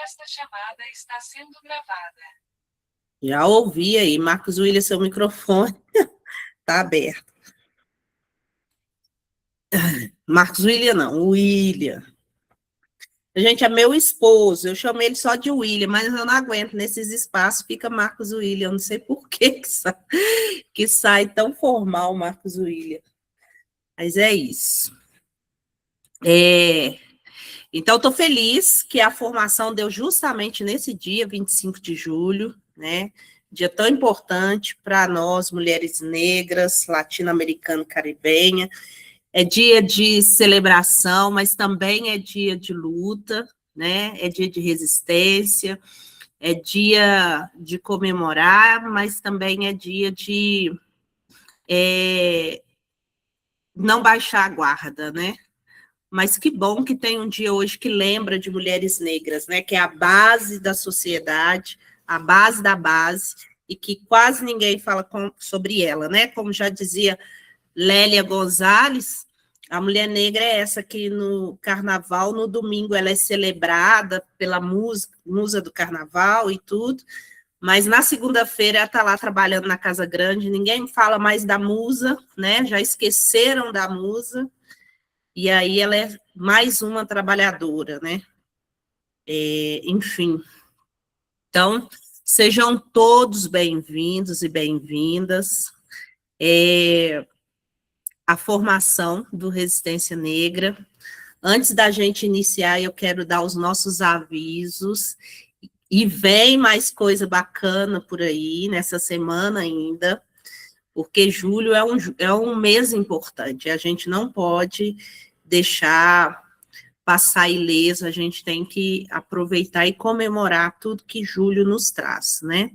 Esta chamada está sendo gravada. Já ouvi aí, Marcos William, seu microfone está aberto. Marcos William não, William. Gente, é meu esposo, eu chamo ele só de William, mas eu não aguento, nesses espaços fica Marcos William, eu não sei por que sai tão formal Marcos William. Mas é isso. Então, estou feliz que a formação deu justamente nesse dia, 25 de julho, né? Dia tão importante para nós, mulheres negras, latino-americana, caribenha. É dia de celebração, mas também é dia de luta, né? É dia de resistência, é dia de comemorar, mas também é dia de não baixar a guarda, né? Mas que bom que tem um dia hoje que lembra de mulheres negras, né? Que é a base da sociedade, a base da base, e que quase ninguém fala sobre ela, né? Como já dizia Lélia Gonzalez, a mulher negra é essa que no carnaval, no domingo, ela é celebrada pela musa do carnaval e tudo, mas na segunda-feira ela está lá trabalhando na Casa Grande, ninguém fala mais da musa, né? Já esqueceram da musa, e aí ela é mais uma trabalhadora, né? Enfim. Então, sejam todos bem-vindos e bem-vindas. A formação do Resistência Negra. Antes da gente iniciar, eu quero dar os nossos avisos, e vem mais coisa bacana por aí, nessa semana ainda, porque julho é um mês importante, a gente não pode deixar passar ileso, a gente tem que aproveitar e comemorar tudo que julho nos traz, né?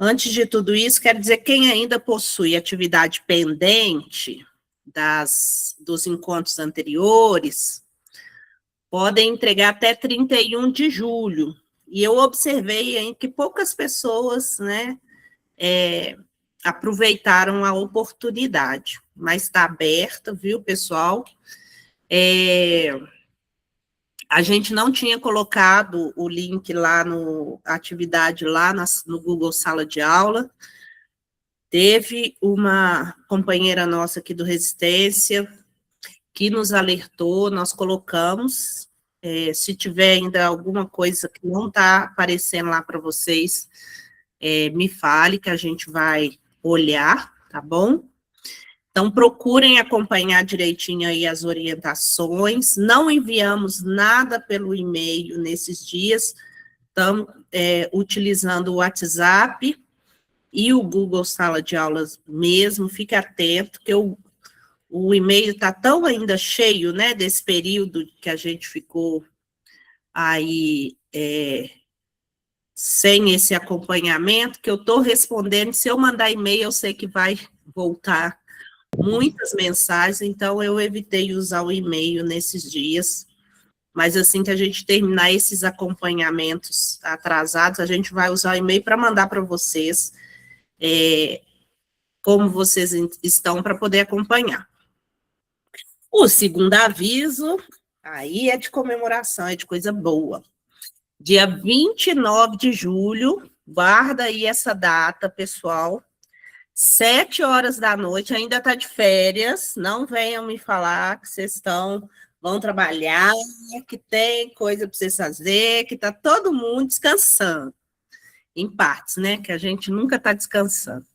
Antes de tudo isso, quero dizer, quem ainda possui atividade pendente dos encontros anteriores, podem entregar até 31 de julho. E eu observei aí que poucas pessoas, né, aproveitaram a oportunidade, mas está aberta, viu, pessoal? A gente não tinha colocado o link lá a atividade lá no Google Sala de Aula. Teve uma companheira nossa aqui do Resistência que nos alertou, nós colocamos. Se tiver ainda alguma coisa que não está aparecendo lá para vocês, me fale que a gente vai olhar, tá bom? Então, procurem acompanhar direitinho aí as orientações. Não enviamos nada pelo e-mail nesses dias, estamos utilizando o WhatsApp e o Google Sala de Aulas mesmo. Fique atento, que o e-mail está tão ainda cheio, né, desse período que a gente ficou aí sem esse acompanhamento, que eu estou respondendo. Se eu mandar e-mail, eu sei que vai voltar muitas mensagens, então eu evitei usar o e-mail nesses dias, mas assim que a gente terminar esses acompanhamentos atrasados, a gente vai usar o e-mail para mandar para vocês como vocês estão para poder acompanhar. O segundo aviso, aí é de comemoração, é de coisa boa. Dia 29 de julho, guarda aí essa data, pessoal, 7 horas da noite, ainda está de férias, não venham me falar que vocês vão trabalhar, que tem coisa para vocês fazer, que está todo mundo descansando, em partes, né, que a gente nunca está descansando.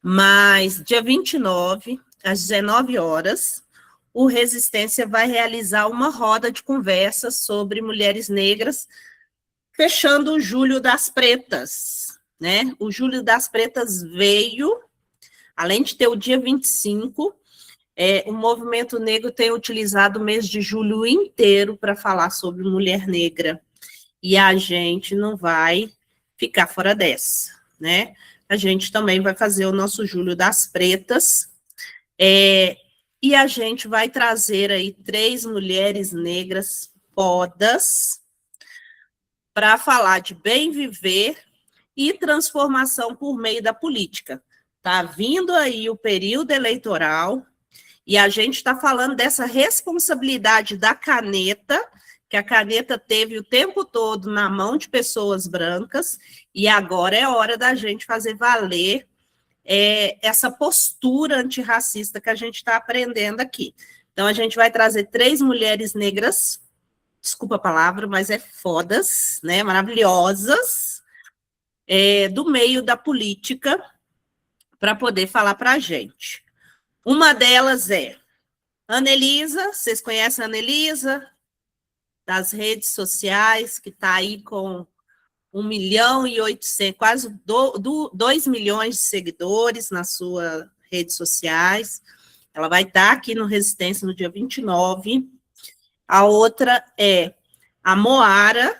Mas dia 29, às 19 horas, o Resistência vai realizar uma roda de conversa sobre mulheres negras, fechando o Julho das Pretas, né? O Julho das Pretas veio, além de ter o dia 25, o movimento negro tem utilizado o mês de julho inteiro para falar sobre mulher negra, e a gente não vai ficar fora dessa, né? A gente também vai fazer o nosso Julho das Pretas, e a gente vai trazer aí 3 mulheres negras fodas para falar de bem viver e transformação por meio da política. Está vindo aí o período eleitoral e a gente está falando dessa responsabilidade da caneta, que a caneta teve o tempo todo na mão de pessoas brancas, e agora é hora da gente fazer valer essa postura antirracista que a gente está aprendendo aqui. Então, a gente vai trazer 3 mulheres negras, desculpa a palavra, mas fodas, né, maravilhosas, do meio da política, para poder falar para a gente. Uma delas é Anelisa, vocês conhecem a Anelisa? Das redes sociais, que está aí com 1.800.000, quase 2 milhões de seguidores nas suas redes sociais. Ela vai estar aqui no Resistência no dia 29. A outra é a Moara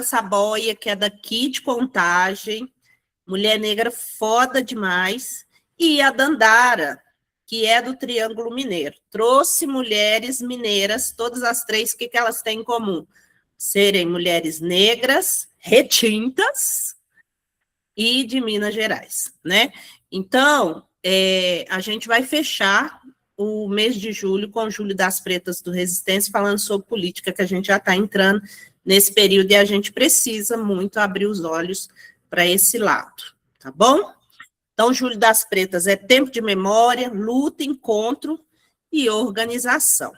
Saboia, que é daqui de Contagem, mulher negra foda demais, e a Dandara, que é do Triângulo Mineiro. Trouxe mulheres mineiras, todas as 3, o que elas têm em comum? Serem mulheres negras, retintas e de Minas Gerais, né? Então, a gente vai fechar o mês de julho com o Júlio das Pretas do Resistência, falando sobre política, que a gente já está entrando nesse período e a gente precisa muito abrir os olhos para esse lado, tá bom? Então, Júlio das Pretas é tempo de memória, luta, encontro e organização.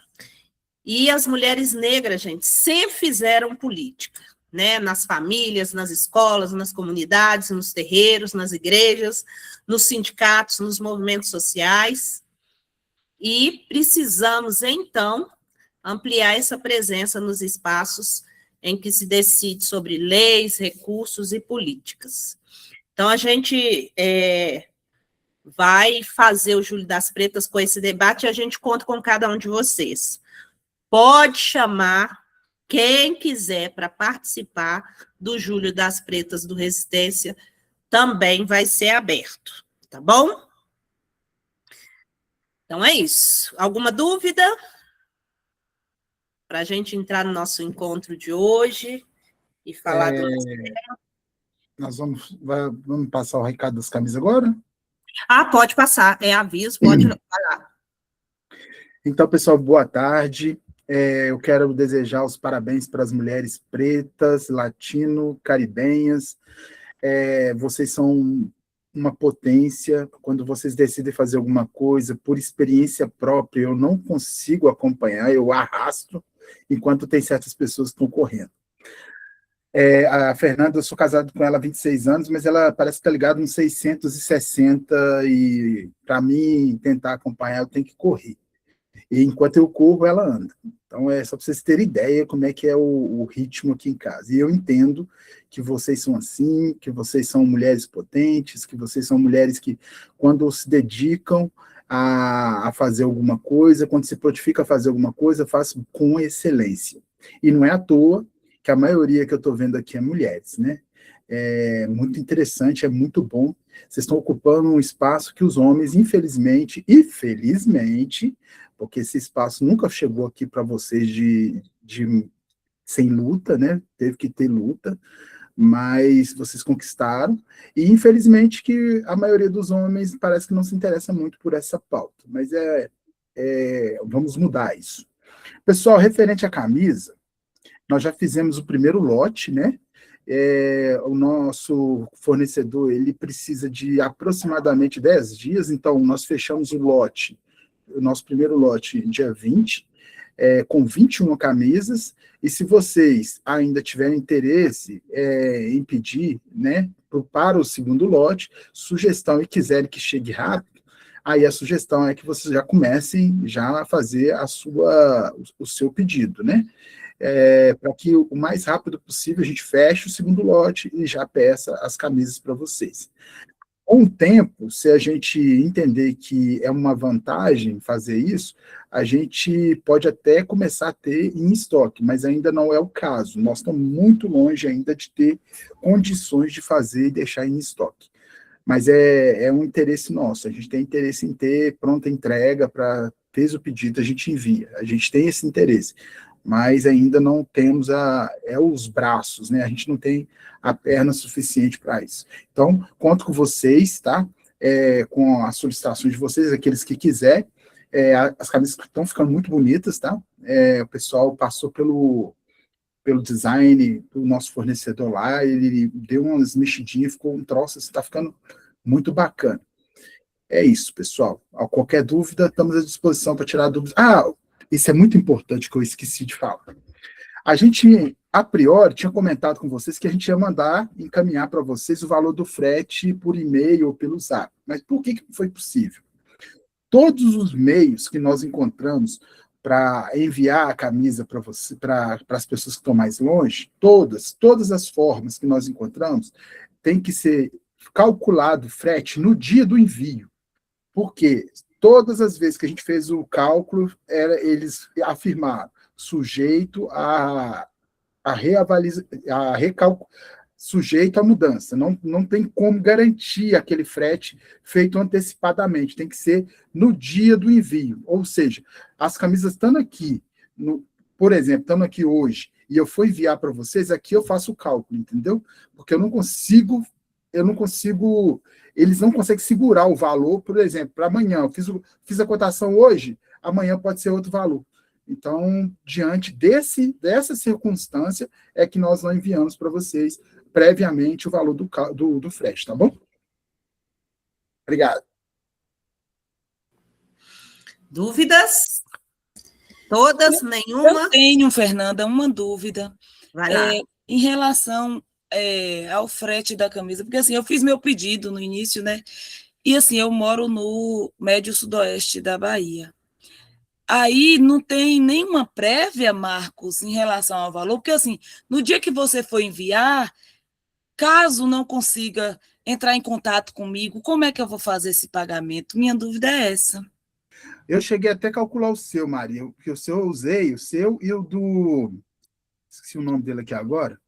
E as mulheres negras, gente, sempre fizeram política, né? Nas famílias, nas escolas, nas comunidades, nos terreiros, nas igrejas, nos sindicatos, nos movimentos sociais. E precisamos, então, ampliar essa presença nos espaços em que se decide sobre leis, recursos e políticas. Então, a gente vai fazer o Júlio das Pretas com esse debate e a gente conta com cada um de vocês. Pode chamar quem quiser para participar do Júlio das Pretas do Resistência, também vai ser aberto, tá bom? Então é isso. Alguma dúvida? Para a gente entrar no nosso encontro de hoje e falar do nosso tema. Nós vamos passar o recado das camisas agora? Pode passar, aviso, pode falar. Então, pessoal, boa tarde. Eu quero desejar os parabéns para as mulheres pretas, latino-caribenhas. Vocês são uma potência. Quando vocês decidem fazer alguma coisa, por experiência própria, eu não consigo acompanhar, eu arrasto, enquanto tem certas pessoas que estão correndo. A Fernanda, eu sou casado com ela há 26 anos, mas ela parece que está ligada uns 660, e para mim tentar acompanhar, eu tenho que correr. E enquanto eu corro, ela anda. Então, é só para vocês terem ideia como é que é o ritmo aqui em casa. E eu entendo que vocês são assim, que vocês são mulheres potentes, que vocês são mulheres que, quando se dedicam a fazer alguma coisa, quando se prontifica a fazer alguma coisa, faz com excelência. E não é à toa que a maioria que eu estou vendo aqui é mulheres, né? É muito interessante, é muito bom. Vocês estão ocupando um espaço que os homens, infelizmente e felizmente, porque esse espaço nunca chegou aqui para vocês sem luta, né? Teve que ter luta, mas vocês conquistaram, e infelizmente que a maioria dos homens parece que não se interessa muito por essa pauta, mas vamos mudar isso. Pessoal, referente à camisa, nós já fizemos o primeiro lote, né? O nosso fornecedor, ele precisa de aproximadamente 10 dias, então nós fechamos o nosso primeiro lote dia 20, com 21 camisas, e se vocês ainda tiverem interesse em pedir, né, para o segundo lote, sugestão, e quiserem que chegue rápido, aí a sugestão é que vocês já comecem já a fazer o seu pedido, né? Para que o mais rápido possível a gente feche o segundo lote e já peça as camisas para vocês. Com o tempo, se a gente entender que é uma vantagem fazer isso, a gente pode até começar a ter em estoque, mas ainda não é o caso. Nós estamos muito longe ainda de ter condições de fazer e deixar em estoque. Mas é um interesse nosso, a gente tem interesse em ter pronta entrega, fez o pedido, a gente envia, a gente tem esse interesse, mas ainda não temos os braços, né? A gente não tem a perna suficiente para isso. Então, conto com vocês, tá? Com as solicitações de vocês, aqueles que quiserem. As camisas estão ficando muito bonitas, tá? o pessoal passou pelo design do nosso fornecedor lá, ele deu umas mexidinhas, ficou um troço, está ficando muito bacana. É isso, pessoal. A qualquer dúvida, estamos à disposição para tirar dúvidas. Isso é muito importante que eu esqueci de falar. A gente, a priori, tinha comentado com vocês que a gente ia encaminhar para vocês o valor do frete por e-mail ou pelo Zap. Mas por que não foi possível? Todos os meios que nós encontramos para enviar a camisa para você, para as pessoas que estão mais longe, todas as formas que nós encontramos, tem que ser calculado o frete no dia do envio. Porque todas as vezes que a gente fez o cálculo, eles afirmaram sujeito a recálculo, sujeito à mudança. Não tem como garantir aquele frete feito antecipadamente, tem que ser no dia do envio. Ou seja, as camisas estando aqui, por exemplo, estando aqui hoje, e eu for enviar para vocês, aqui eu faço o cálculo, entendeu? Porque eu não consigo, eles não conseguem segurar o valor, por exemplo, para amanhã, eu fiz a cotação hoje, amanhã pode ser outro valor. Então, diante dessa circunstância, é que nós não enviamos para vocês previamente o valor do frete, tá bom? Obrigado. Dúvidas? Todas? Nenhuma? Eu tenho, Fernanda, uma dúvida. Vai lá. Em relação ao frete da camisa, porque assim, eu fiz meu pedido no início, né? E assim, eu moro no médio sudoeste da Bahia. Aí não tem nenhuma prévia, Marcos, em relação ao valor, porque assim, no dia que você for enviar, caso não consiga entrar em contato comigo, como é que eu vou fazer esse pagamento? Minha dúvida é essa. Eu cheguei até a calcular o seu, Maria, porque o seu eu usei, o seu e o do... Esqueci o nome dele aqui agora.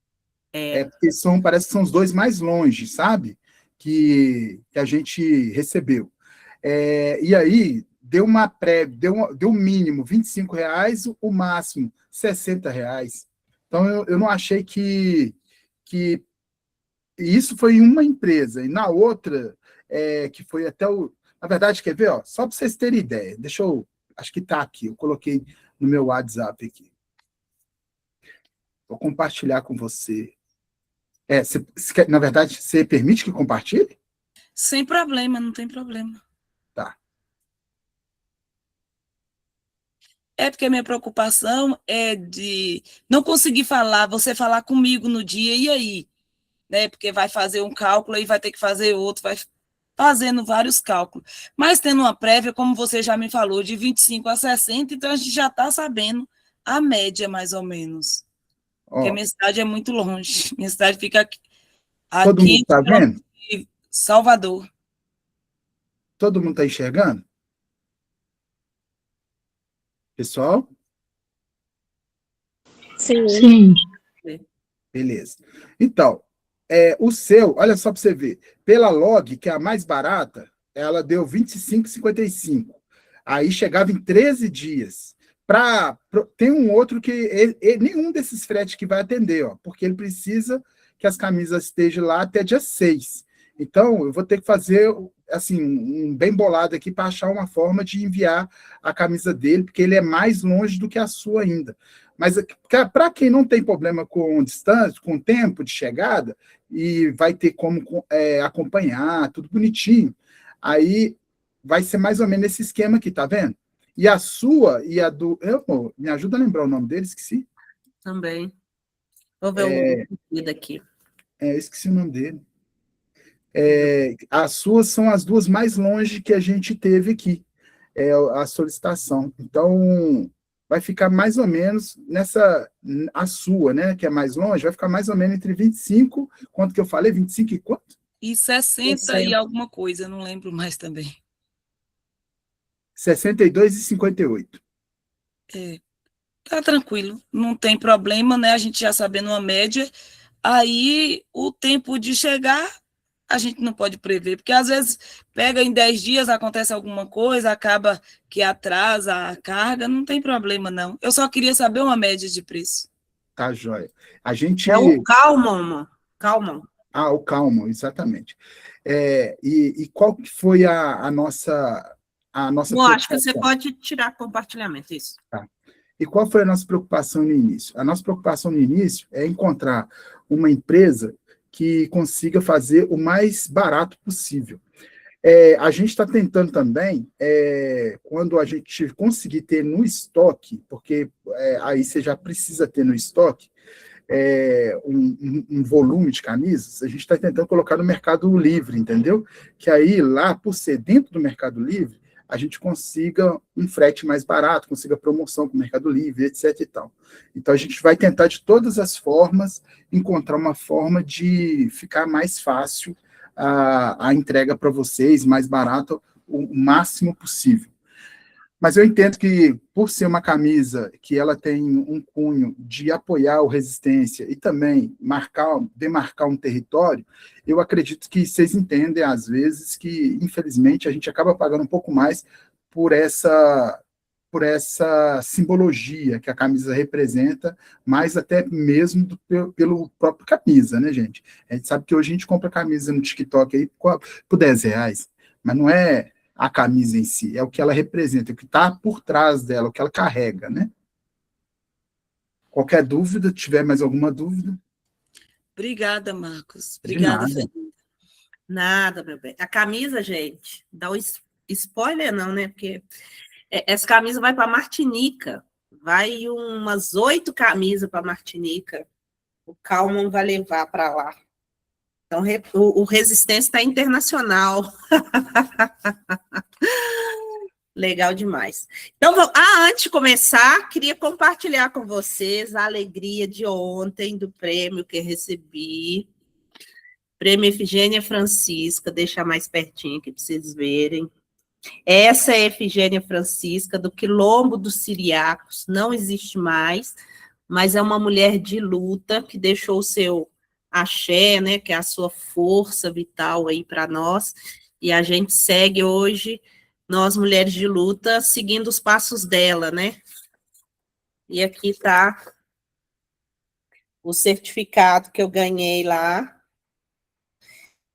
Porque parece que são os dois mais longe, sabe? Que a gente recebeu. E aí, deu o mínimo R$25, o máximo R$60. Então, eu não achei que isso foi em uma empresa, e na outra, que foi até o... Na verdade, quer ver? Ó, só para vocês terem ideia, acho que está aqui, eu coloquei no meu WhatsApp aqui. Vou compartilhar com você. Na verdade, você permite que compartilhe? Sem problema, não tem problema. Tá. Porque a minha preocupação é de não conseguir você falar comigo no dia, e aí? Né? Porque vai fazer um cálculo, aí vai ter que fazer outro, vai fazendo vários cálculos. Mas tendo uma prévia, como você já me falou, de 25 a 60, então a gente já está sabendo a média, mais ou menos. Porque a minha cidade é muito longe. Minha cidade fica aqui. Todo mundo está vendo? Salvador. Todo mundo está enxergando? Pessoal? Sim. Beleza. Então, o seu, olha só para você ver, pela Log, que é a mais barata, ela deu R$25,55. Aí chegava em 13 dias. Tem um outro que nenhum desses fretes que vai atender, porque ele precisa que as camisas estejam lá até dia 6. Então, eu vou ter que fazer assim, um bem bolado aqui para achar uma forma de enviar a camisa dele, porque ele é mais longe do que a sua ainda. Mas para quem não tem problema com distância, com tempo de chegada, e vai ter como acompanhar, tudo bonitinho, aí vai ser mais ou menos esse esquema aqui, tá vendo? E a sua e a do... me ajuda a lembrar o nome dele, esqueci. Também. Vou ver o pedido aqui. Esqueci o nome dele. As suas são as duas mais longe que a gente teve aqui, a solicitação. Então, vai ficar mais ou menos a sua, né, que é mais longe, vai ficar mais ou menos entre 25, quanto que eu falei? 25 e quanto? E 60 e alguma coisa, não lembro mais também. 62,58. Tá tranquilo, não tem problema, né? A gente já sabendo uma média, aí o tempo de chegar, a gente não pode prever, porque às vezes pega em 10 dias, acontece alguma coisa, acaba que atrasa a carga, não tem problema, não. Eu só queria saber uma média de preço. Tá, joia. A gente... É o Calmon. Calmon. O Calmon, exatamente. E qual que foi a nossa... Bom, acho que você pode tirar compartilhamento, isso. Tá. E qual foi a nossa preocupação no início? A nossa preocupação no início é encontrar uma empresa que consiga fazer o mais barato possível. A gente está tentando também, quando a gente conseguir ter no estoque, porque aí você já precisa ter no estoque, um volume de camisas, a gente está tentando colocar no Mercado Livre, entendeu? Que aí, lá, por ser dentro do Mercado Livre, a gente consiga um frete mais barato, consiga promoção com o Mercado Livre, etc. e tal. Então, a gente vai tentar, de todas as formas, encontrar uma forma de ficar mais fácil a entrega para vocês, mais barato, o máximo possível. Mas eu entendo que, por ser uma camisa que ela tem um cunho de apoiar o Resistência e também demarcar um território, eu acredito que vocês entendem, às vezes, que, infelizmente, a gente acaba pagando um pouco mais por essa simbologia que a camisa representa, mais até mesmo pelo próprio camisa, né, gente? A gente sabe que hoje a gente compra camisa no TikTok aí por R$10, mas não é a camisa em si, é o que ela representa, o que está por trás dela, o que ela carrega, né? Qualquer dúvida, tiver mais alguma dúvida? Obrigada, Marcos. De Obrigada, nada. Fernanda. Nada, meu bem. A camisa, gente, dá o spoiler não, né? Porque essa camisa vai para Martinica. Vai umas 8 camisas para Martinica. O Calman vai levar para lá. Então, o Resistência está internacional. Legal demais. Então, antes de começar, queria compartilhar com vocês a alegria de ontem do prêmio que recebi. Prêmio Efigênia Francisca, deixar mais pertinho aqui para vocês verem. Essa é a Efigênia Francisca, do Quilombo dos Siriacos, não existe mais, mas é uma mulher de luta que deixou o seu axé, né, que é a sua força vital aí para nós, e a gente segue hoje, nós mulheres de luta, seguindo os passos dela, né? E aqui está o certificado que eu ganhei lá.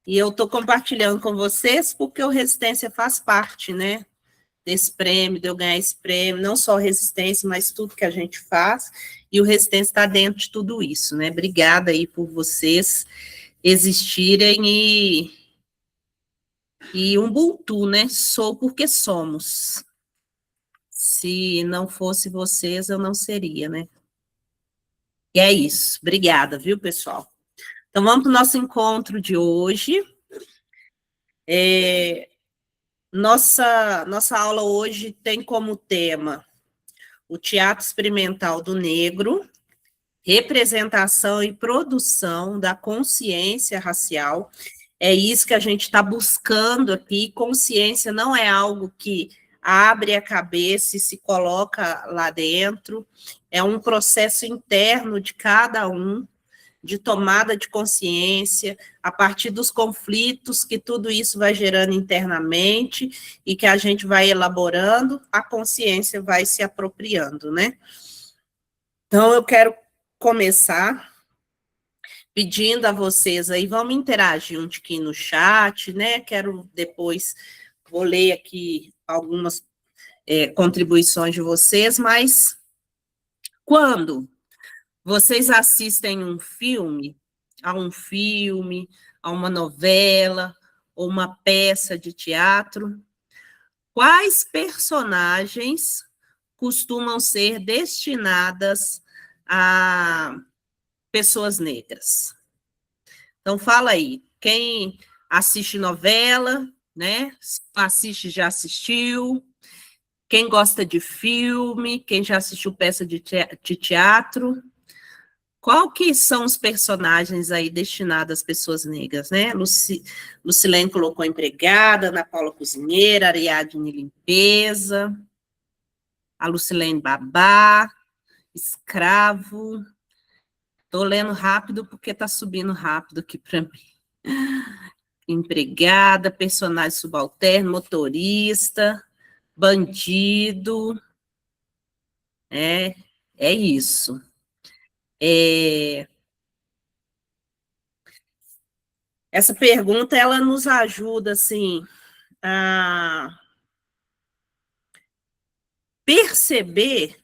E eu estou compartilhando com vocês porque o Resistência faz parte, né, desse prêmio, de eu ganhar esse prêmio, não só Resistência, mas tudo que a gente faz, e o Resistência está dentro de tudo isso, né? Obrigada aí por vocês existirem e Ubuntu, né? Sou porque somos. Se não fosse vocês, eu não seria, né? E é isso. Obrigada, viu, pessoal? Então, vamos para o nosso encontro de hoje. Nossa aula hoje tem como tema o Teatro Experimental do Negro, representação e produção da consciência racial. É isso que a gente está buscando aqui. Consciência não é algo que abre a cabeça e se coloca lá dentro, é um processo interno de cada um, de tomada de consciência, a partir dos conflitos que tudo isso vai gerando internamente e que a gente vai elaborando, a consciência vai se apropriando, né? Então, eu quero começar pedindo a vocês aí, vamos interagir um tiquinho no chat, né? Quero depois, vou ler aqui algumas contribuições de vocês, mas quando vocês assistem a um filme, a uma novela, ou uma peça de teatro, quais personagens costumam ser destinadas a pessoas negras? Então, fala aí, quem assiste novela, né? Assiste, já assistiu. Quem gosta de filme, quem já assistiu peça de teatro. Qual que são os personagens aí destinados às pessoas negras, né? Lucilene colocou empregada, Ana Paula cozinheira, Ariadne limpeza, a Lucilene babá, escravo. Estou lendo rápido porque está subindo rápido aqui para mim. Empregada, personagem subalterno, motorista, bandido. É isso. Essa pergunta, ela nos ajuda, assim, a perceber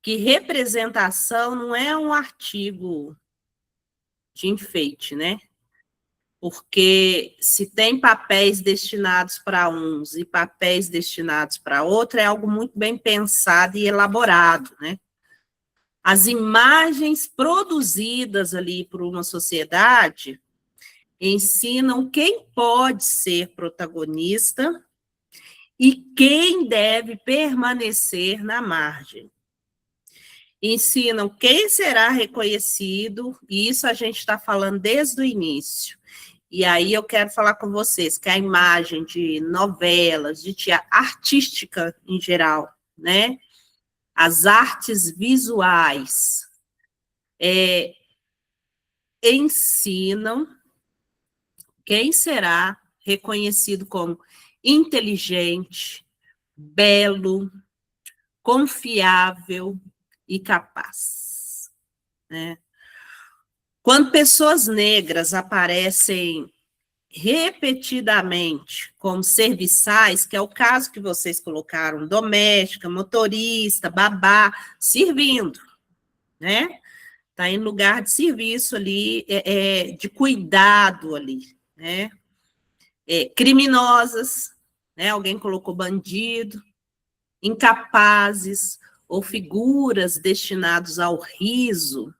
que representação não é um artigo de enfeite, né? Porque se tem papéis destinados para uns e papéis destinados para outros, é algo muito bem pensado e elaborado, né? As imagens produzidas ali por uma sociedade ensinam quem pode ser protagonista e quem deve permanecer na margem. Ensinam quem será reconhecido, e isso a gente está falando desde o início. E aí eu quero falar com vocês que a imagem de novelas, de teatro, artística em geral, né? As artes visuais ensinam quem será reconhecido como inteligente, belo, confiável e capaz, né? Quando pessoas negras aparecem repetidamente como serviçais, que é o caso que vocês colocaram, doméstica, motorista, babá, servindo, né? Está em lugar de serviço ali, de cuidado ali, né? Criminosas, né? Alguém colocou bandido, incapazes ou figuras destinadas ao riso.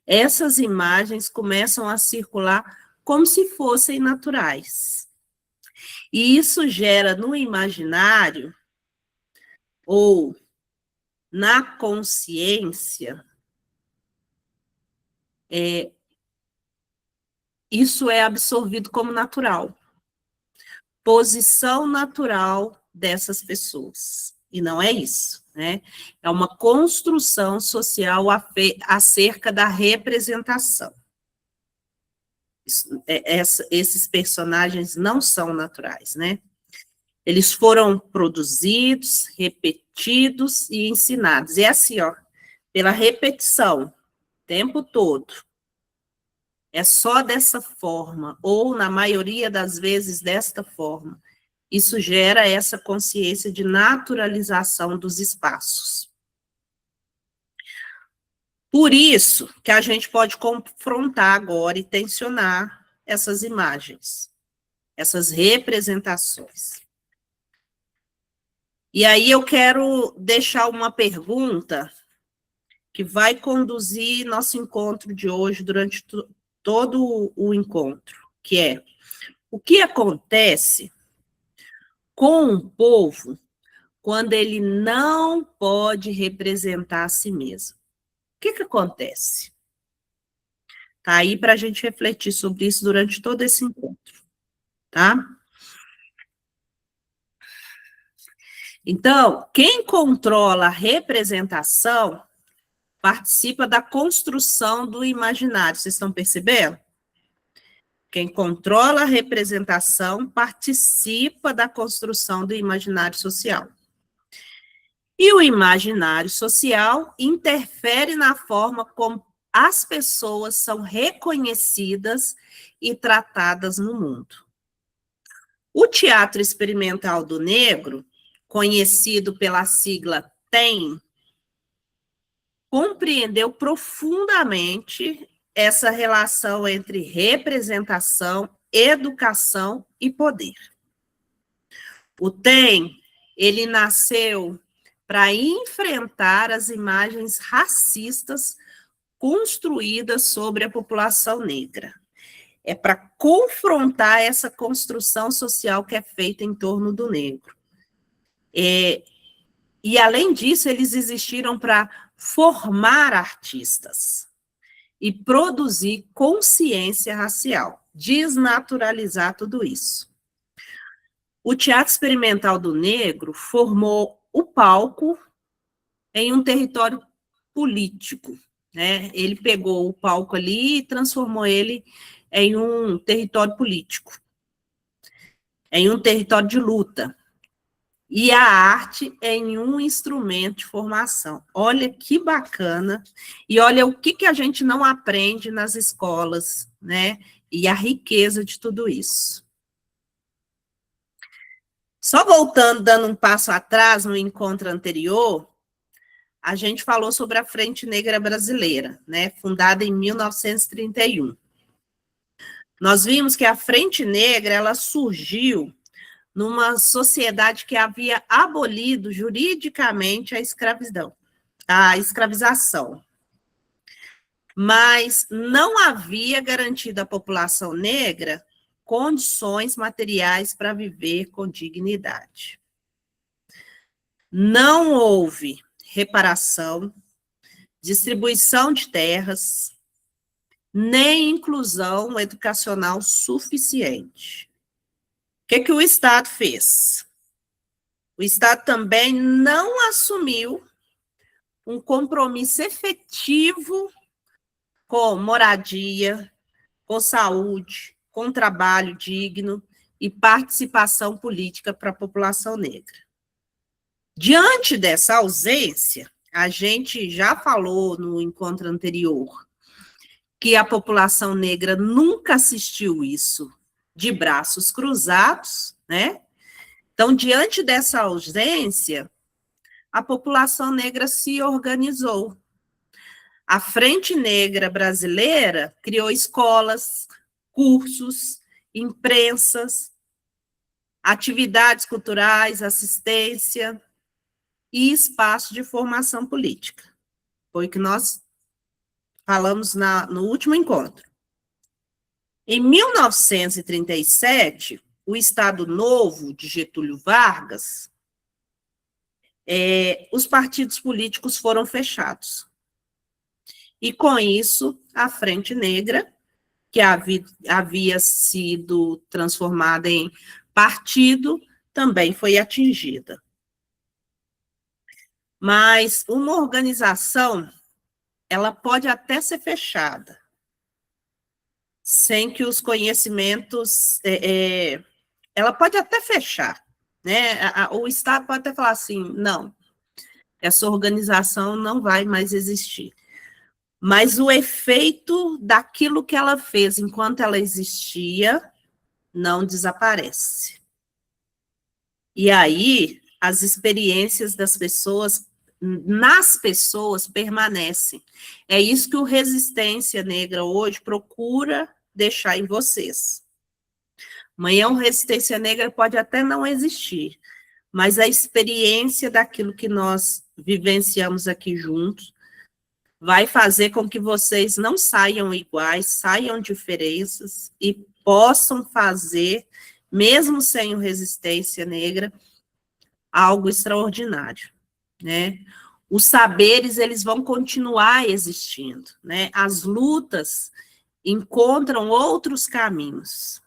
Essas imagens começam a circular como se fossem naturais. E isso gera no imaginário ou na consciência, isso é absorvido como natural. Posição natural dessas pessoas. E não é isso, né? É uma construção social acerca da representação. Esses personagens não são naturais, né? Eles foram produzidos, repetidos e ensinados. É assim, ó, pela repetição, o tempo todo. É só dessa forma, ou na maioria das vezes desta forma. Isso gera essa consciência de naturalização dos espaços. Por isso que a gente pode confrontar agora e tensionar essas imagens, essas representações. E aí eu quero deixar uma pergunta que vai conduzir nosso encontro de hoje durante todo o encontro, que é: o que acontece com um povo quando ele não pode representar a si mesmo? O que acontece? Tá aí para a gente refletir sobre isso durante todo esse encontro, tá? Então, quem controla a representação participa da construção do imaginário. Vocês estão percebendo? Quem controla a representação participa da construção do imaginário social. E o imaginário social interfere na forma como as pessoas são reconhecidas e tratadas no mundo. O teatro experimental do negro, conhecido pela sigla TEM, compreendeu profundamente essa relação entre representação, educação e poder. O TEM, ele nasceu para enfrentar as imagens racistas construídas sobre a população negra. É para confrontar essa construção social que é feita em torno do negro. E, além disso, eles existiram para formar artistas e produzir consciência racial, desnaturalizar tudo isso. O teatro experimental do negro formou o palco em um território político, né? Ele pegou o palco ali e transformou ele em um território político, em um território de luta. E a arte em um instrumento de formação. Olha que bacana. E olha o que a gente não aprende nas escolas, né? E a riqueza de tudo isso. Só voltando, dando um passo atrás no encontro anterior, a gente falou sobre a Frente Negra Brasileira, né, fundada em 1931. Nós vimos que a Frente Negra, ela surgiu numa sociedade que havia abolido juridicamente a escravização. Mas não havia garantido à população negra condições materiais para viver com dignidade. Não houve reparação, distribuição de terras, nem inclusão educacional suficiente. O que o Estado fez? O Estado também não assumiu um compromisso efetivo com moradia, com saúde, com trabalho digno e participação política para a população negra. Diante dessa ausência, a gente já falou no encontro anterior que a população negra nunca assistiu isso de braços cruzados, né? Então, diante dessa ausência, a população negra se organizou. A Frente Negra Brasileira criou escolas, cursos, imprensas, atividades culturais, assistência e espaço de formação política. Foi o que nós falamos no último encontro. Em 1937, o Estado Novo de Getúlio Vargas, os partidos políticos foram fechados. E, com isso, a Frente Negra, que havia sido transformada em partido, também foi atingida. Mas uma organização, ela pode até ser fechada, sem que os conhecimentos... ela pode até fechar, né? O Estado pode até falar assim, não, essa organização não vai mais existir. Mas o efeito daquilo que ela fez enquanto ela existia não desaparece. E aí, as experiências das pessoas, nas pessoas, permanecem. É isso que o Resistência Negra hoje procura deixar em vocês. Amanhã o Resistência Negra pode até não existir, mas a experiência daquilo que nós vivenciamos aqui juntos vai fazer com que vocês não saiam iguais, saiam diferenças e possam fazer, mesmo sem o Resistência Negra, algo extraordinário, né? Os saberes, eles vão continuar existindo, né? As lutas encontram outros caminhos.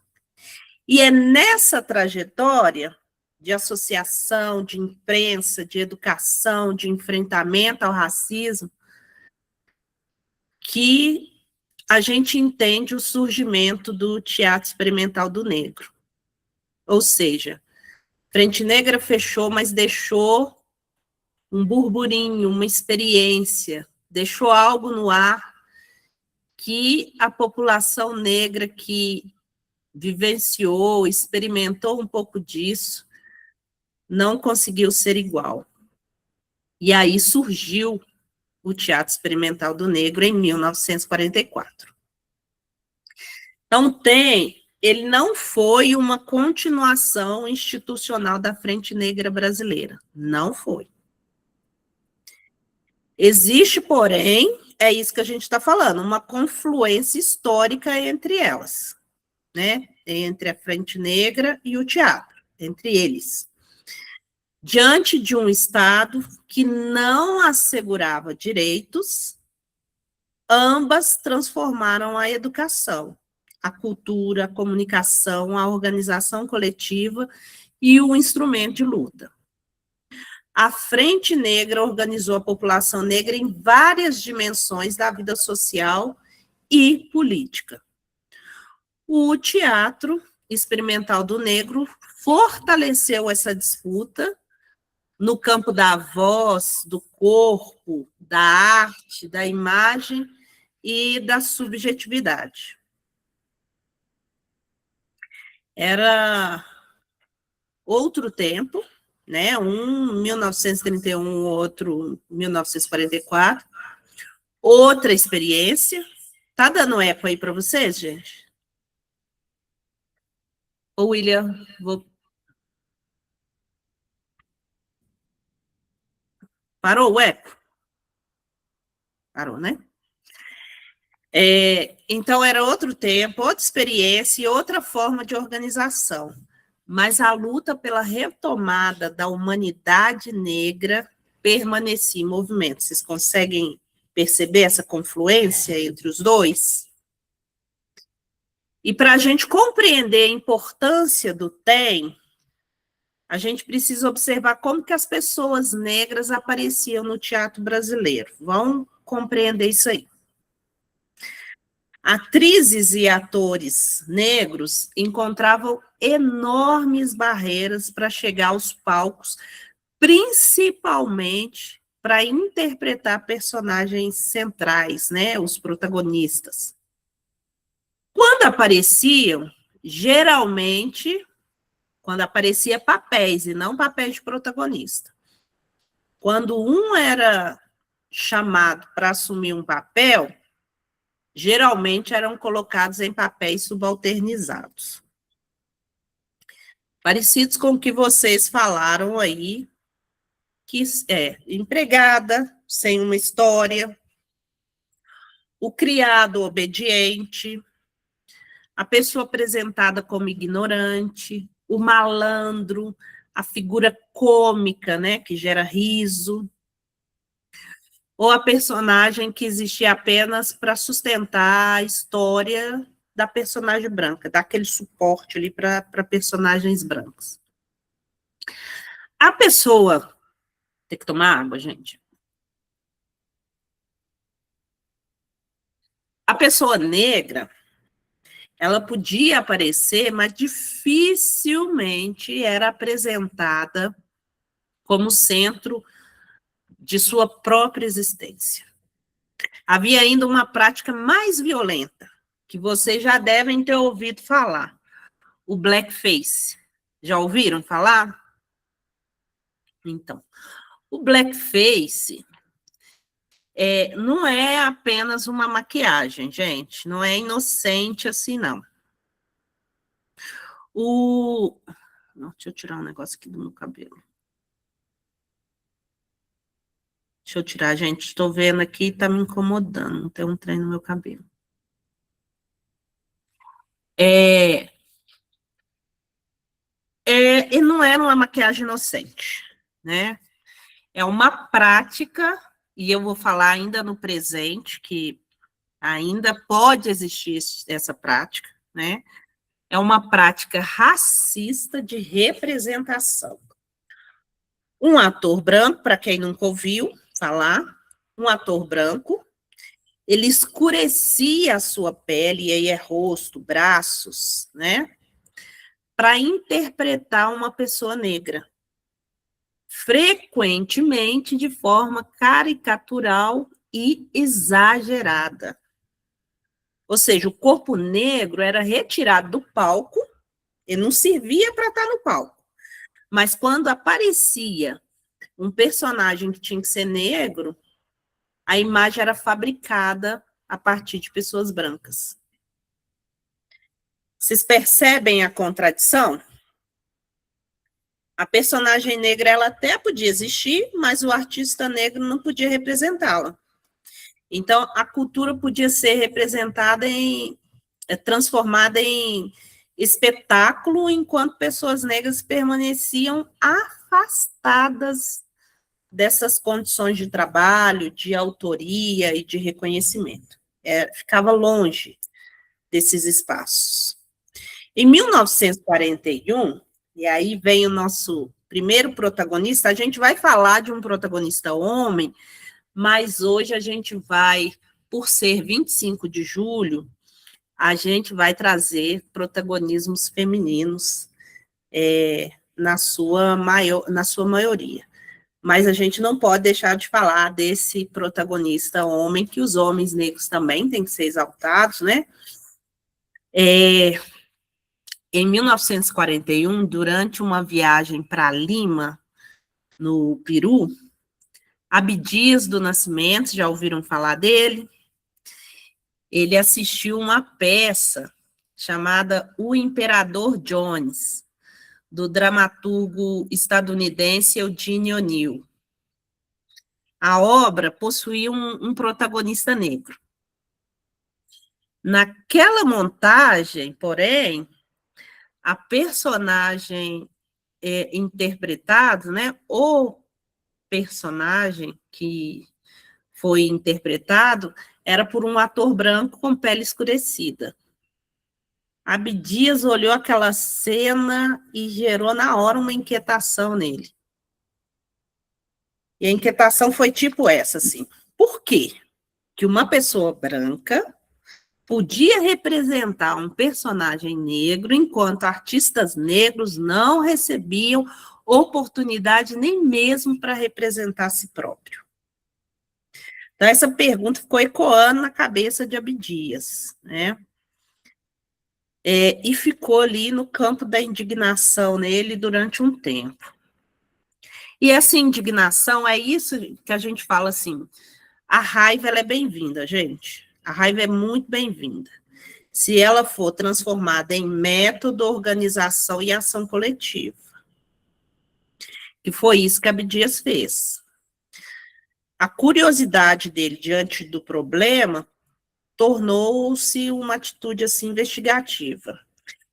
E é nessa trajetória de associação, de imprensa, de educação, de enfrentamento ao racismo, que a gente entende o surgimento do Teatro Experimental do Negro. Ou seja, Frente Negra fechou, mas deixou um burburinho, uma experiência, deixou algo no ar que a população negra que vivenciou, experimentou um pouco disso, não conseguiu ser igual. E aí surgiu o Teatro Experimental do Negro em 1944. Então, ele não foi uma continuação institucional da Frente Negra Brasileira, não foi. Existe, porém, é isso que a gente está falando, uma confluência histórica entre elas, né? Entre a Frente Negra e o teatro, entre eles. Diante de um Estado que não assegurava direitos, ambas transformaram a educação, a cultura, a comunicação, a organização coletiva e o instrumento de luta. A Frente Negra organizou a população negra em várias dimensões da vida social e política. O Teatro Experimental do Negro fortaleceu essa disputa no campo da voz, do corpo, da arte, da imagem e da subjetividade. Era outro tempo, né? Um em 1931, o outro em 1944. Outra experiência. Tá dando eco aí para vocês, gente? Ô, William, parou o eco? Parou, né? Então, era outro tempo, outra experiência e outra forma de organização. Mas a luta pela retomada da humanidade negra permanecia em movimento. Vocês conseguem perceber essa confluência entre os dois? E para a gente compreender a importância do TEM, a gente precisa observar como que as pessoas negras apareciam no teatro brasileiro. Vão compreender isso aí. Atrizes e atores negros encontravam enormes barreiras para chegar aos palcos, principalmente para interpretar personagens centrais, né, os protagonistas. Quando apareciam, geralmente, quando aparecia papéis e não papéis de protagonista. Quando um era chamado para assumir um papel, geralmente eram colocados em papéis subalternizados. Parecidos com o que vocês falaram aí, que é empregada, sem uma história, o criado obediente, a pessoa apresentada como ignorante, o malandro, a figura cômica, né, que gera riso, ou a personagem que existia apenas para sustentar a história da personagem branca, dar aquele suporte ali para personagens brancas. A pessoa... Tem que tomar água, gente. A pessoa negra, ela podia aparecer, mas dificilmente era apresentada como centro de sua própria existência. Havia ainda uma prática mais violenta, que vocês já devem ter ouvido falar, o blackface. Já ouviram falar? Então, o blackface não é apenas uma maquiagem, gente, não é inocente assim, não. Deixa eu tirar um negócio aqui do meu cabelo. Deixa eu tirar, gente, estou vendo aqui, tá me incomodando, tem um trem no meu cabelo. E não era uma maquiagem inocente, né? É uma prática, e eu vou falar ainda no presente, que ainda pode existir essa prática, né? É uma prática racista de representação. Um ator branco, para quem nunca ouviu falar, um ator branco, ele escurecia a sua pele, e aí é rosto, braços, né? Para interpretar uma pessoa negra. Frequentemente de forma caricatural e exagerada. Ou seja, o corpo negro era retirado do palco, ele não servia para estar no palco. Mas quando aparecia um personagem que tinha que ser negro, a imagem era fabricada a partir de pessoas brancas. Vocês percebem a contradição? A personagem negra, ela até podia existir, mas o artista negro não podia representá-la. Então, a cultura podia ser representada transformada em espetáculo, enquanto pessoas negras permaneciam afastadas dessas condições de trabalho, de autoria e de reconhecimento. Ficava longe desses espaços. Em 1941, e aí vem o nosso primeiro protagonista, a gente vai falar de um protagonista homem, mas hoje a gente vai, por ser 25 de julho, a gente vai trazer protagonismos femininos na sua maioria. Mas a gente não pode deixar de falar desse protagonista homem, que os homens negros também têm que ser exaltados, né? Em 1941, durante uma viagem para Lima, no Peru. Abdias do Nascimento, já ouviram falar dele? Ele assistiu uma peça chamada O Imperador Jones, do dramaturgo estadunidense Eugene O'Neill. A obra possuía um protagonista negro. Naquela montagem, porém, a personagem interpretado, né, o personagem que foi interpretado era por um ator branco com pele escurecida. Abdias olhou aquela cena e gerou na hora uma inquietação nele. E a inquietação foi tipo essa, assim. Por quê que uma pessoa branca podia representar um personagem negro, enquanto artistas negros não recebiam oportunidade nem mesmo para representar a si próprio? Então, essa pergunta ficou ecoando na cabeça de Abdias, né? E ficou ali no campo da indignação nele durante um tempo. E essa indignação é isso que a gente fala assim, a raiva ela é bem-vinda, gente. A raiva é muito bem-vinda. Se ela for transformada em método, organização e ação coletiva. E foi isso que Abdias fez. A curiosidade dele diante do problema tornou-se uma atitude assim investigativa.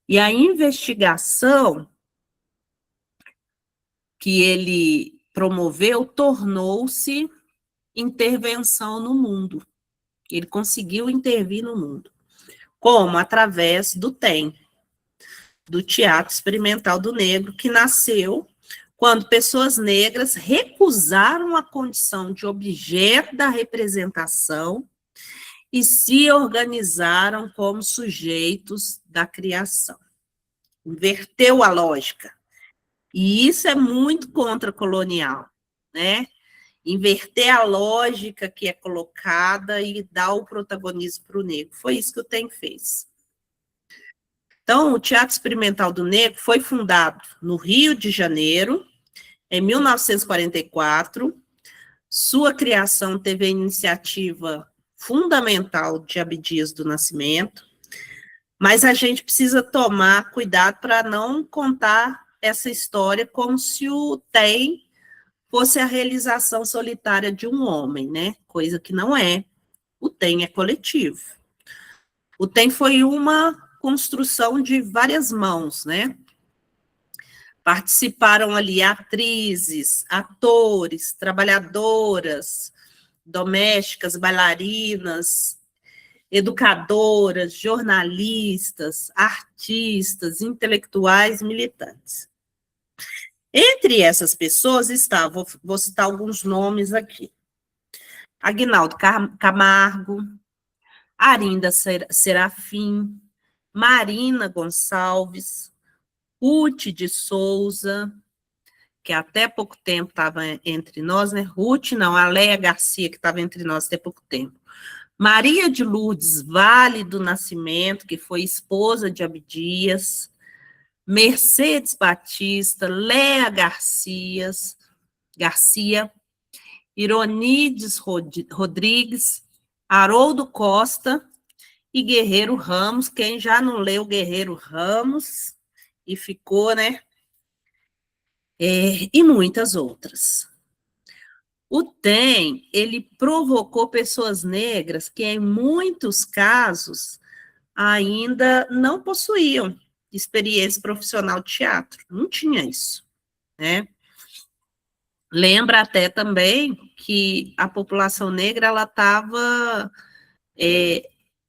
E a investigação que ele promoveu tornou-se intervenção no mundo. Ele conseguiu intervir no mundo. Como? Através do TEM, do Teatro Experimental do Negro, que nasceu quando pessoas negras recusaram a condição de objeto da representação e se organizaram como sujeitos da criação. Inverteu a lógica. E isso é muito contracolonial, né? Inverter a lógica que é colocada e dar o protagonismo para o negro. Foi isso que o TEM fez. Então, o Teatro Experimental do Negro foi fundado no Rio de Janeiro, em 1944. Sua criação teve a iniciativa fundamental de Abdias do Nascimento, mas a gente precisa tomar cuidado para não contar essa história como se o TEM fosse a realização solitária de um homem, né? Coisa que não é. O TEM é coletivo. O TEM foi uma construção de várias mãos, né? Participaram ali atrizes, atores, trabalhadoras domésticas, bailarinas, educadoras, jornalistas, artistas, intelectuais, militantes. Entre essas pessoas estavam, vou citar alguns nomes aqui: Aguinaldo Camargo, Arinda Serafim, Marina Gonçalves, Ruth de Souza, que até pouco tempo estava entre nós, né? Ruth não, a Léa Garcia, que estava entre nós até pouco tempo. Maria de Lourdes Vale do Nascimento, que foi esposa de Abdias, Mercedes Batista, Léa Garcia, Ironides Rodrigues, Haroldo Costa e Guerreiro Ramos. Quem já não leu Guerreiro Ramos e ficou, né? E muitas outras. O TEM, ele provocou pessoas negras que, em muitos casos, ainda não possuíam experiência profissional de teatro. Não tinha isso, né? Lembra até também que a população negra ela estava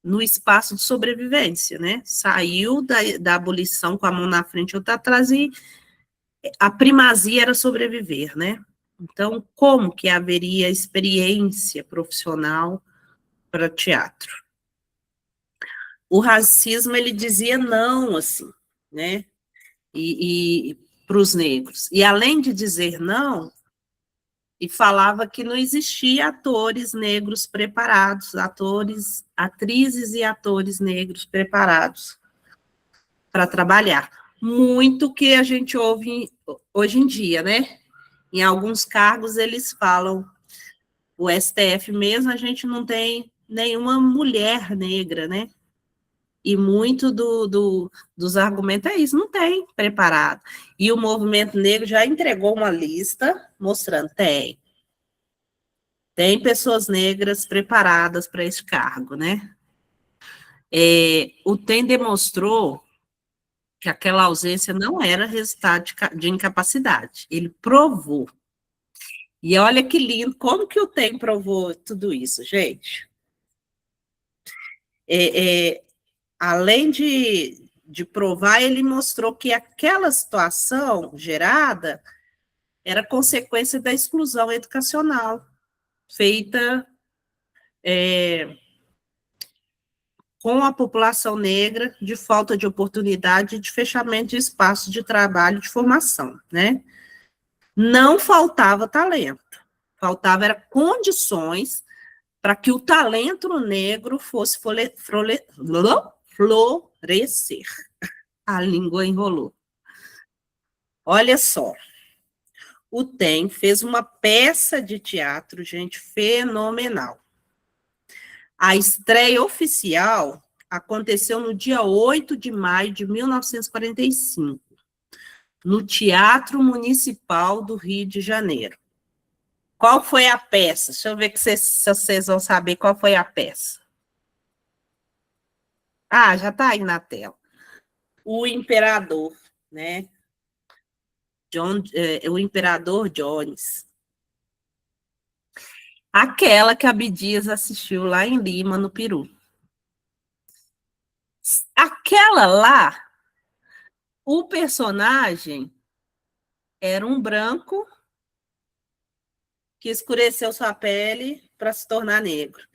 no espaço de sobrevivência, né? Saiu da abolição com a mão na frente e outra atrás e a primazia era sobreviver, né? Então, como que haveria experiência profissional para teatro? O racismo, ele dizia não, assim, né? E para os negros. E além de dizer não, e falava que não existia atores negros preparados, atrizes e atores negros preparados para trabalhar. Muito que a gente ouve hoje em dia, né? Em alguns cargos, eles falam, o STF mesmo, a gente não tem nenhuma mulher negra, né? E muito dos argumentos é isso, não tem preparado. E o movimento negro já entregou uma lista mostrando, tem pessoas negras preparadas para esse cargo, né? O TEM demonstrou que aquela ausência não era resultado de incapacidade, ele provou. E olha que lindo, como que o TEM provou tudo isso, gente? Além de provar, ele mostrou que aquela situação gerada era consequência da exclusão educacional, feita com a população negra, de falta de oportunidade e de fechamento de espaços de trabalho, de formação, né? Não faltava talento, faltava era condições para que o talento negro fosse florescer. A língua enrolou. Olha só, o TEM fez uma peça de teatro, gente, fenomenal. A estreia oficial aconteceu no dia 8 de maio de 1945, no Teatro Municipal do Rio de Janeiro. Qual foi a peça? Deixa eu ver se vocês vão saber qual foi a peça. Ah, já está aí na tela. O Imperador, né? O Imperador Jones. Aquela que a Abdias assistiu lá em Lima, no Peru. Aquela lá, o personagem era um branco que escureceu sua pele para se tornar negro.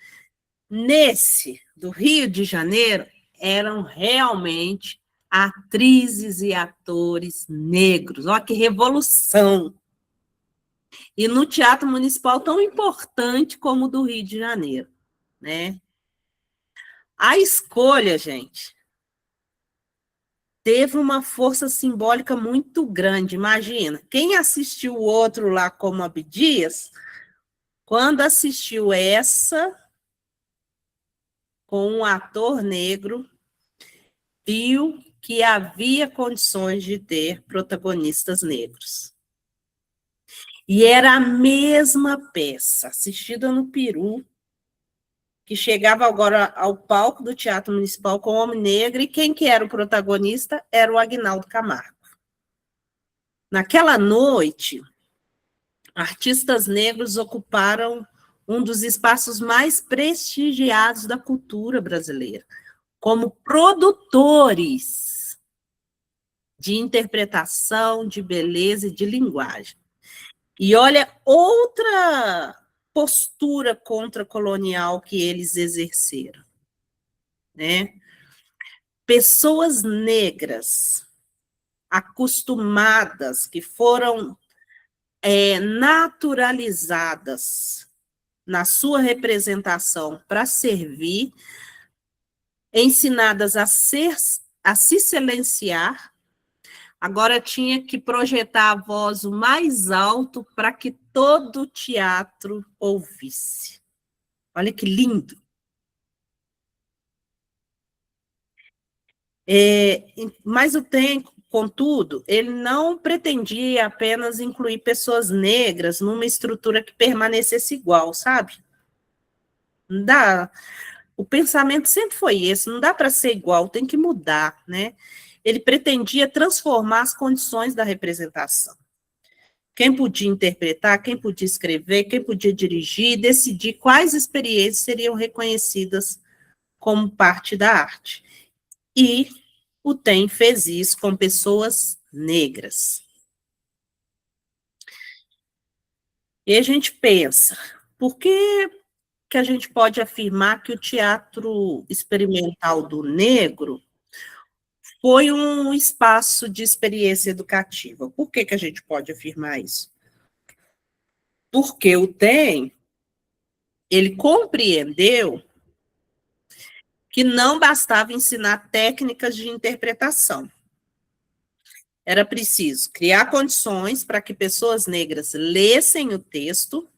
Nesse, do Rio de Janeiro, eram realmente atrizes e atores negros. Olha que revolução! E no Teatro Municipal tão importante como o do Rio de Janeiro, né? A escolha, gente, teve uma força simbólica muito grande. Imagina, quem assistiu o outro lá como Abdias, quando assistiu essa com um ator negro, viu que havia condições de ter protagonistas negros. E era a mesma peça, assistida no Peru, que chegava agora ao palco do Teatro Municipal com o homem negro, e quem que era o protagonista? Era o Aguinaldo Camargo. Naquela noite, artistas negros ocuparam um dos espaços mais prestigiados da cultura brasileira, como produtores de interpretação, de beleza e de linguagem. E olha outra postura contracolonial que eles exerceram, né? Pessoas negras acostumadas, que foram naturalizadas na sua representação para servir, ensinadas a se silenciar, agora tinha que projetar a voz o mais alto para que todo o teatro ouvisse. Olha que lindo. Mas o tempo, contudo, ele não pretendia apenas incluir pessoas negras numa estrutura que permanecesse igual, sabe? Não dá. O pensamento sempre foi esse, não dá para ser igual, tem que mudar, né? Ele pretendia transformar as condições da representação. Quem podia interpretar, quem podia escrever, quem podia dirigir, decidir quais experiências seriam reconhecidas como parte da arte. E o TEM fez isso com pessoas negras. E a gente pensa, por que a gente pode afirmar que o teatro experimental do negro foi um espaço de experiência educativa? Por que a gente pode afirmar isso? Porque o TEM, ele compreendeu que não bastava ensinar técnicas de interpretação. Era preciso criar condições para que pessoas negras lessem o texto,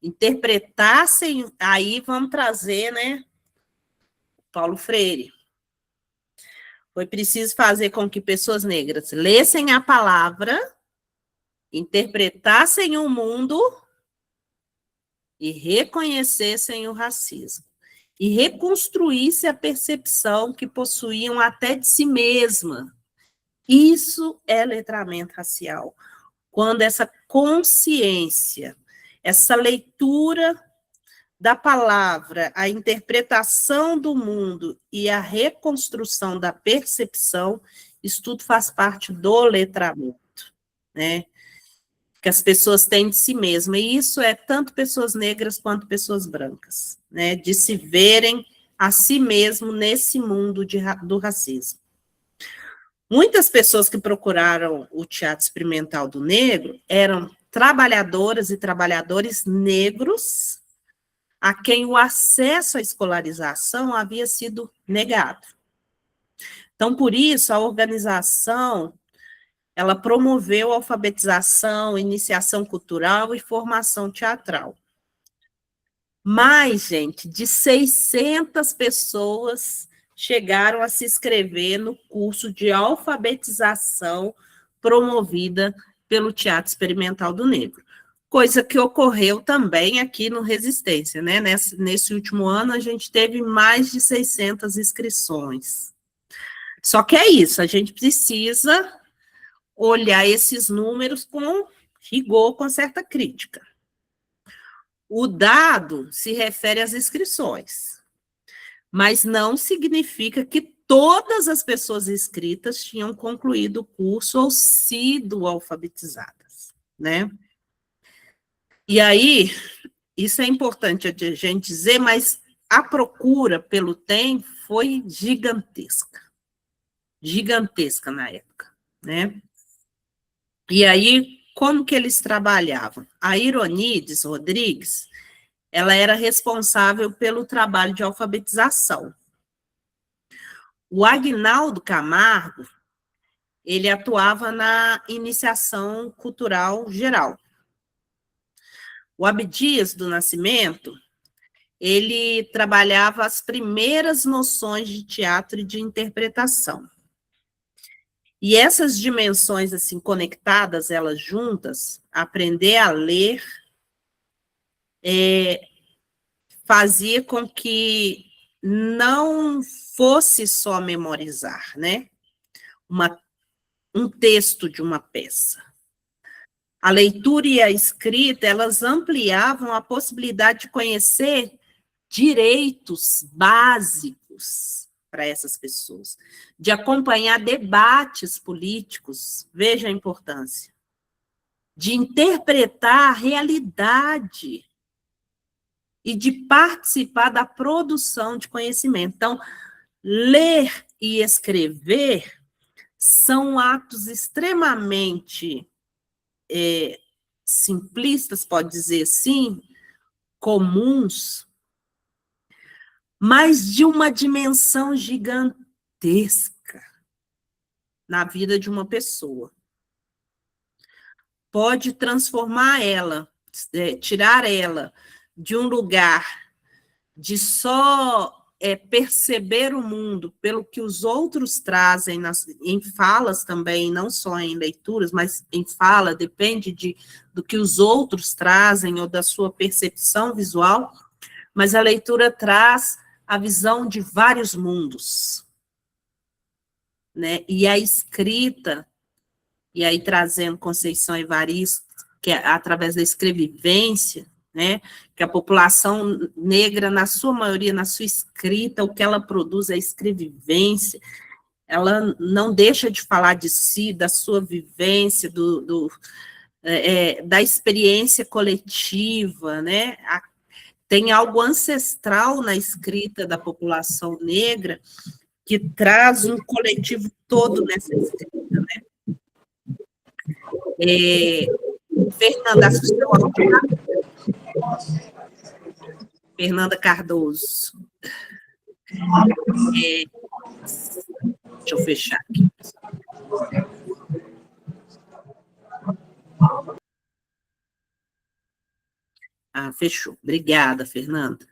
interpretassem, aí vamos trazer, né, Paulo Freire. Foi preciso fazer com que pessoas negras lessem a palavra, interpretassem o mundo e reconhecessem o racismo. E reconstruíssem a percepção que possuíam até de si mesma. Isso é letramento racial. Quando essa consciência, essa leitura da palavra, a interpretação do mundo e a reconstrução da percepção, isso tudo faz parte do letramento, né? Que as pessoas têm de si mesmas, e isso é tanto pessoas negras quanto pessoas brancas, né? De se verem a si mesmo nesse mundo do racismo. Muitas pessoas que procuraram o Teatro Experimental do Negro eram trabalhadoras e trabalhadores negros a quem o acesso à escolarização havia sido negado. Então, por isso, a organização, ela promoveu alfabetização, iniciação cultural e formação teatral. Mais, gente, de 600 pessoas chegaram a se inscrever no curso de alfabetização promovida pelo Teatro Experimental do Negro. Coisa que ocorreu também aqui no Resistência, né? Nesse último ano, a gente teve mais de 600 inscrições. Só que é isso, a gente precisa olhar esses números com rigor, com certa crítica. O dado se refere às inscrições, mas não significa que todas as pessoas inscritas tinham concluído o curso ou sido alfabetizadas, né? E aí, isso é importante a gente dizer, mas a procura pelo TEM foi gigantesca na época, né? E aí, como que eles trabalhavam? A Ironides Rodrigues, ela era responsável pelo trabalho de alfabetização. O Aguinaldo Camargo, ele atuava na iniciação cultural geral. O Abdias do Nascimento, ele trabalhava as primeiras noções de teatro e de interpretação. E essas dimensões, assim, conectadas, elas juntas, aprender a ler, fazia com que não fosse só memorizar, né? Um texto de uma peça. A leitura e a escrita, elas ampliavam a possibilidade de conhecer direitos básicos para essas pessoas, de acompanhar debates políticos, veja a importância, de interpretar a realidade e de participar da produção de conhecimento. Então, ler e escrever são atos extremamente simplistas, pode dizer assim, comuns, mas de uma dimensão gigantesca na vida de uma pessoa. Pode transformar ela, tirar ela de um lugar de só perceber o mundo pelo que os outros trazem em falas também, não só em leituras, mas em fala, depende do que os outros trazem ou da sua percepção visual, mas a leitura traz a visão de vários mundos, né? E a escrita, e aí trazendo Conceição Evaristo, que é através da escrevivência, né, que a população negra, na sua maioria, na sua escrita, o que ela produz é a escrevivência, ela não deixa de falar de si, da sua vivência, da experiência coletiva, né? Tem algo ancestral na escrita da população negra que traz um coletivo todo nessa escrita, né? Fernanda Cardoso. Deixa eu fechar aqui. Ah, fechou. Obrigada, Fernanda.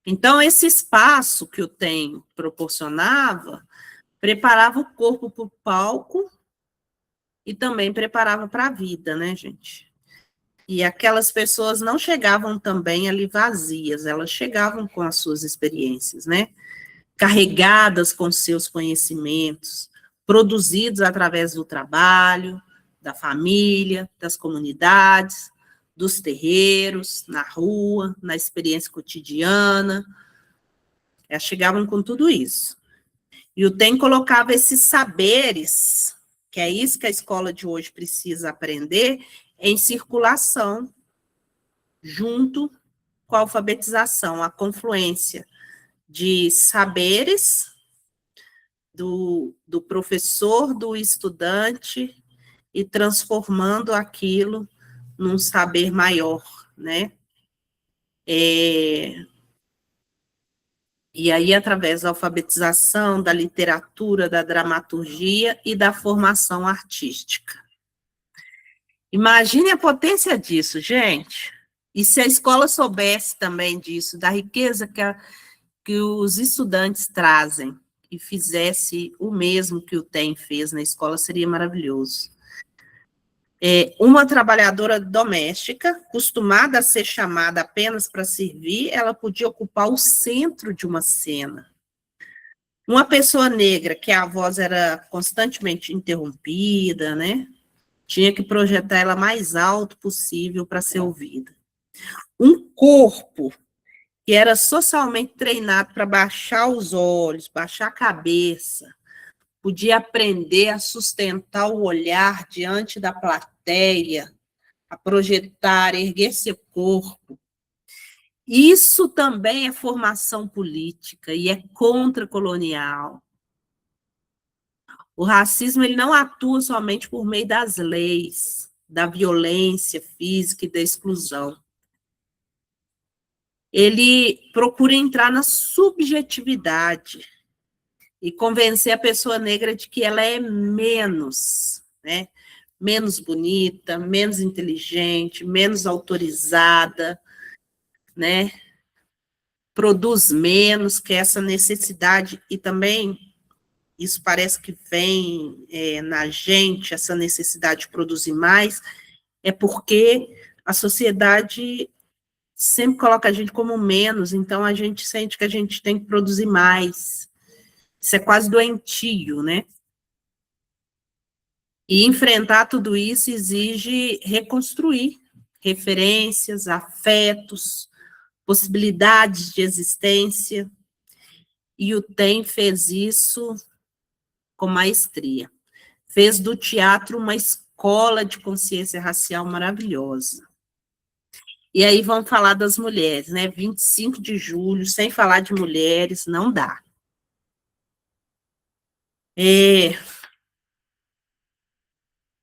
Então, esse espaço que o TEM proporcionava, preparava o corpo para o palco e também preparava para a vida, né, gente? E aquelas pessoas não chegavam também ali vazias, elas chegavam com as suas experiências, né? Carregadas com seus conhecimentos, produzidos através do trabalho, da família, das comunidades, dos terreiros, na rua, na experiência cotidiana. Elas chegavam com tudo isso. E o TEM colocava esses saberes, que é isso que a escola de hoje precisa aprender, em circulação, junto com a alfabetização, a confluência de saberes do professor, do estudante, e transformando aquilo num saber maior, né? E aí, através da alfabetização, da literatura, da dramaturgia e da formação artística. Imagine a potência disso, gente. E se a escola soubesse também disso, da riqueza que os estudantes trazem, e fizesse o mesmo que o TEM fez na escola, seria maravilhoso. Uma trabalhadora doméstica, acostumada a ser chamada apenas para servir, ela podia ocupar o centro de uma cena. Uma pessoa negra, que a voz era constantemente interrompida, né? Tinha que projetar ela mais alto possível para ser ouvida. Um corpo que era socialmente treinado para baixar os olhos, baixar a cabeça, podia aprender a sustentar o olhar diante da plateia, a projetar, erguer seu corpo. Isso também é formação política e é contracolonial. O racismo ele não atua somente por meio das leis, da violência física e da exclusão. Ele procura entrar na subjetividade e convencer a pessoa negra de que ela é menos, né? Menos bonita, menos inteligente, menos autorizada, né? Produz menos, que essa necessidade, e também isso parece que vem na gente, essa necessidade de produzir mais, é porque a sociedade sempre coloca a gente como menos, então a gente sente que a gente tem que produzir mais. Isso é quase doentio, né? E enfrentar tudo isso exige reconstruir referências, afetos, possibilidades de existência, e o TEM fez isso com maestria. Fez do teatro uma escola de consciência racial maravilhosa. E aí vamos falar das mulheres, né? 25 de julho, sem falar de mulheres, não dá.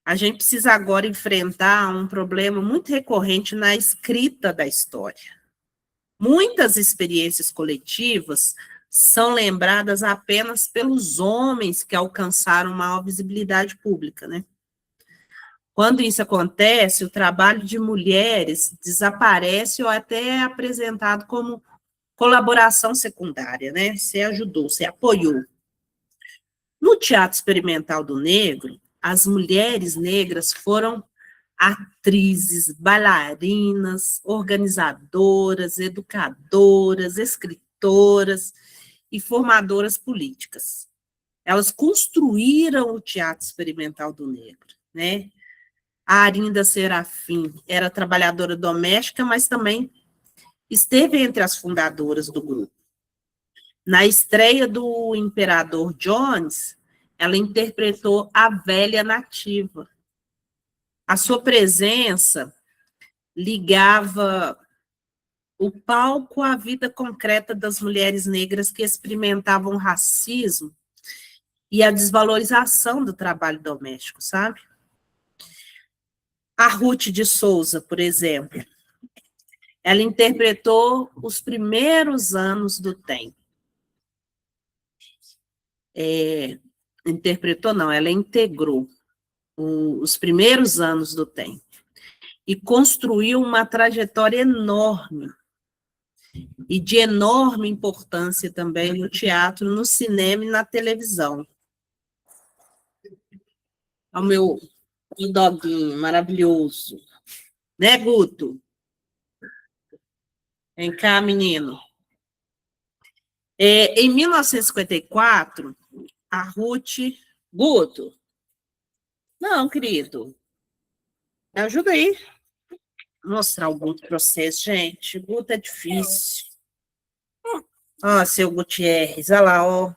A gente precisa agora enfrentar um problema muito recorrente na escrita da história. Muitas experiências coletivas são lembradas apenas pelos homens que alcançaram maior visibilidade pública, né? Quando isso acontece, o trabalho de mulheres desaparece ou até é apresentado como colaboração secundária, né? Você ajudou, você apoiou. No teatro experimental do negro, as mulheres negras foram atrizes, bailarinas, organizadoras, educadoras, escritoras e formadoras políticas. Elas construíram o teatro experimental do negro, né? A Arinda Serafim era trabalhadora doméstica, mas também esteve entre as fundadoras do grupo. Na estreia do Imperador Jones, ela interpretou a velha nativa. A sua presença ligava o palco à vida concreta das mulheres negras que experimentavam o racismo e a desvalorização do trabalho doméstico, sabe? A Ruth de Souza, por exemplo, ela interpretou os primeiros anos do TEM. interpretou não, ela integrou os primeiros anos do TEM e construiu uma trajetória enorme e de enorme importância também no teatro, no cinema e na televisão. O meu doguinho maravilhoso. Né, Guto? Vem cá, menino. Em 1954, a Ruth... Guto? Não, querido. Me ajuda aí. Vou mostrar o Guto para vocês, gente. O Guto é difícil. Ó, seu Gutierrez, olha lá, ó.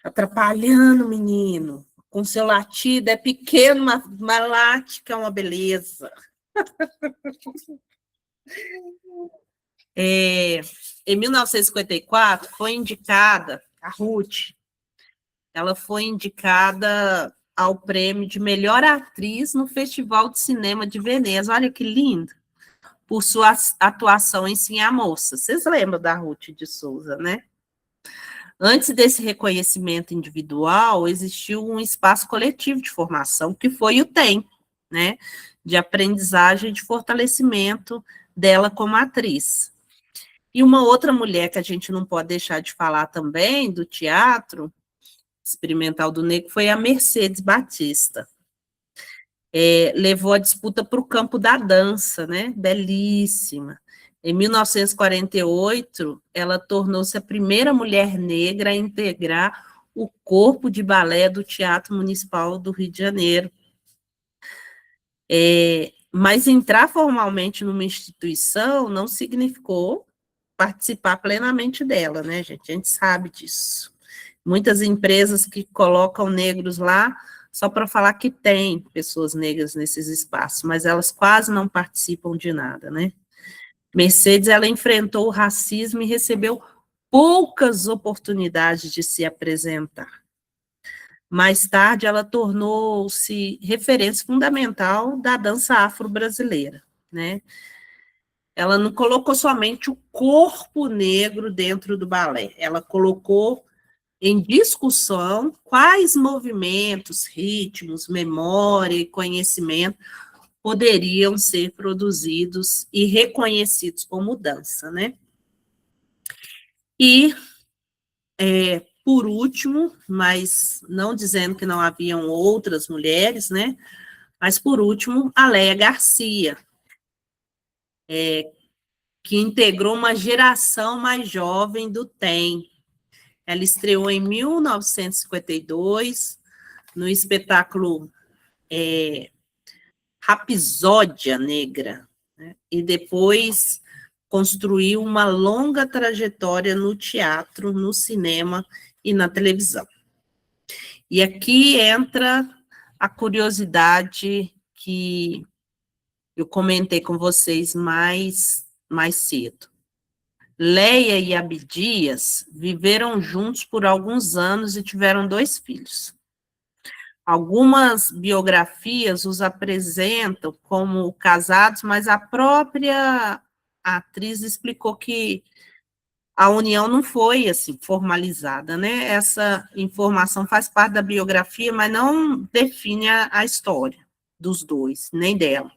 Atrapalhando, menino. Com seu latido, é pequeno, mas late, que é uma beleza. Em 1954, foi indicada, a Ruth, ela foi indicada ao prêmio de melhor atriz no Festival de Cinema de Veneza. Olha que lindo! Por sua atuação em Sim a Moça. Vocês lembram da Ruth de Souza, né? Antes desse reconhecimento individual, existiu um espaço coletivo de formação, que foi o TEM, né? De aprendizagem e de fortalecimento dela como atriz. E uma outra mulher que a gente não pode deixar de falar também, do teatro experimental do negro, foi a Mercedes Batista. Levou a disputa para o campo da dança, né? Belíssima. Em 1948, ela tornou-se a primeira mulher negra a integrar o corpo de balé do Teatro Municipal do Rio de Janeiro. Mas entrar formalmente numa instituição não significou participar plenamente dela, né, gente? A gente sabe disso. Muitas empresas que colocam negros lá só para falar que tem pessoas negras nesses espaços, mas elas quase não participam de nada, né? Mercedes, ela enfrentou o racismo e recebeu poucas oportunidades de se apresentar. Mais tarde, ela tornou-se referência fundamental da dança afro-brasileira, né? Ela não colocou somente o corpo negro dentro do balé, ela colocou em discussão quais movimentos, ritmos, memória e conhecimento poderiam ser produzidos e reconhecidos como dança, né? E, por último, mas não dizendo que não haviam outras mulheres, né? Mas, por último, a Léia Garcia, que integrou uma geração mais jovem do TEM. Ela estreou em 1952, no espetáculo Rapsódia Negra, né? E depois construiu uma longa trajetória no teatro, no cinema e na televisão. E aqui entra a curiosidade que eu comentei com vocês mais cedo. Léia e Abdias viveram juntos por alguns anos e tiveram 2 filhos. Algumas biografias os apresentam como casados, mas a própria atriz explicou que a união não foi assim formalizada, né? Essa informação faz parte da biografia, mas não define a história dos dois, nem dela.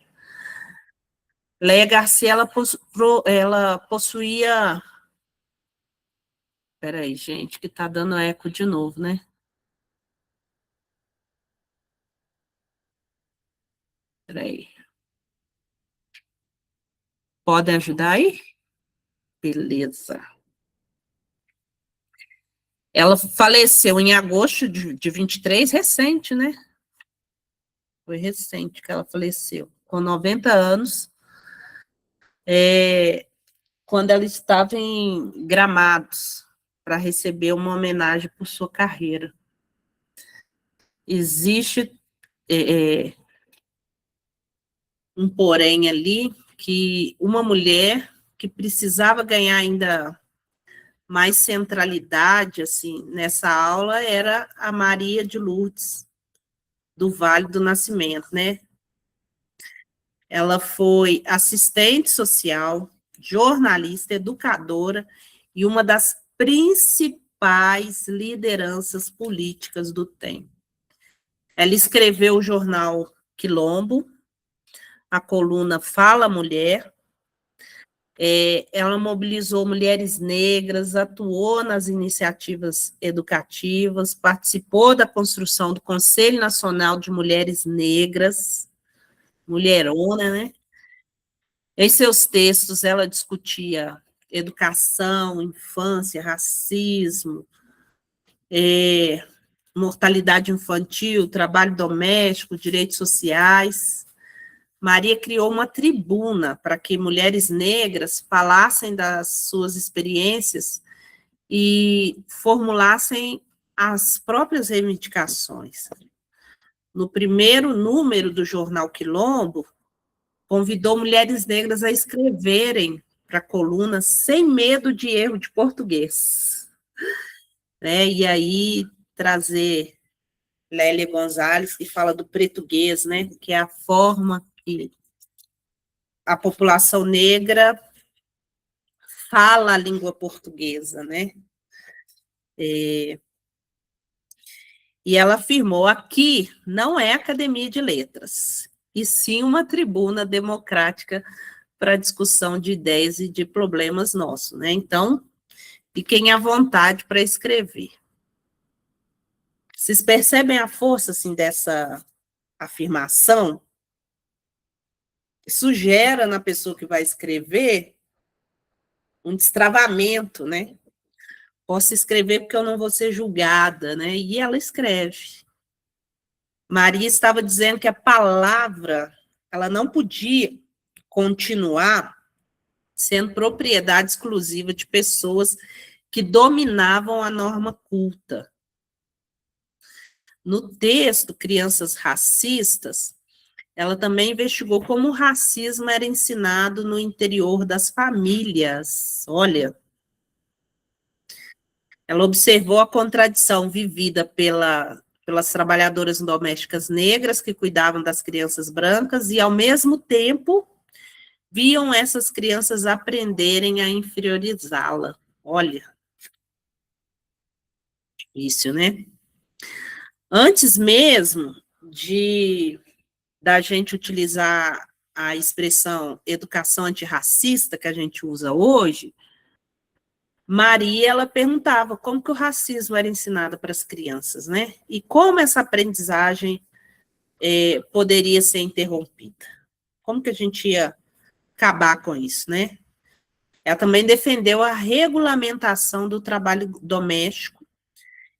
Léia Garcia, ela possuía... Peraí, gente, que tá dando eco de novo, né? Peraí. Podem ajudar aí? Beleza. Ela faleceu em agosto de 23, recente, né? Foi recente que ela faleceu, com 90 anos, quando ela estava em Gramados, para receber uma homenagem por sua carreira. Existe um porém ali, que uma mulher que precisava ganhar ainda mais centralidade, assim, nessa aula, era a Maria de Lourdes, do Vale do Nascimento, né? Ela foi assistente social, jornalista, educadora e uma das principais principais lideranças políticas do tempo. Ela escreveu o jornal Quilombo, a coluna Fala Mulher. Ela mobilizou mulheres negras, atuou nas iniciativas educativas, participou da construção do Conselho Nacional de Mulheres Negras, mulherona, né? Em seus textos, ela discutia educação, infância, racismo, mortalidade infantil, trabalho doméstico, direitos sociais. Maria criou uma tribuna para que mulheres negras falassem das suas experiências e formulassem as próprias reivindicações. No primeiro número do jornal Quilombo, convidou mulheres negras a escreverem para a coluna sem medo de erro de português. Né? E aí trazer Lélia Gonzalez, que fala do português, né? Que é a forma que a população negra fala a língua portuguesa, né? E ela afirmou: aqui não é academia de letras, e sim uma tribuna democrática para discussão de ideias e de problemas nossos, né? Então, fiquem à vontade para escrever. Vocês percebem a força, assim, dessa afirmação? Isso gera na pessoa que vai escrever um destravamento, né? Posso escrever porque eu não vou ser julgada, né? E ela escreve. Maria estava dizendo que a palavra, ela não podia continuar sendo propriedade exclusiva de pessoas que dominavam a norma culta. No texto Crianças Racistas, ela também investigou como o racismo era ensinado no interior das famílias. Olha, ela observou a contradição vivida pelas trabalhadoras domésticas negras que cuidavam das crianças brancas e, ao mesmo tempo, viam essas crianças aprenderem a inferiorizá-la. Olha, isso, né? Antes mesmo da gente utilizar a expressão educação antirracista que a gente usa hoje, Maria, ela perguntava como que o racismo era ensinado para as crianças, né? E como essa aprendizagem poderia ser interrompida. Como que a gente ia acabar com isso, né? Ela também defendeu a regulamentação do trabalho doméstico,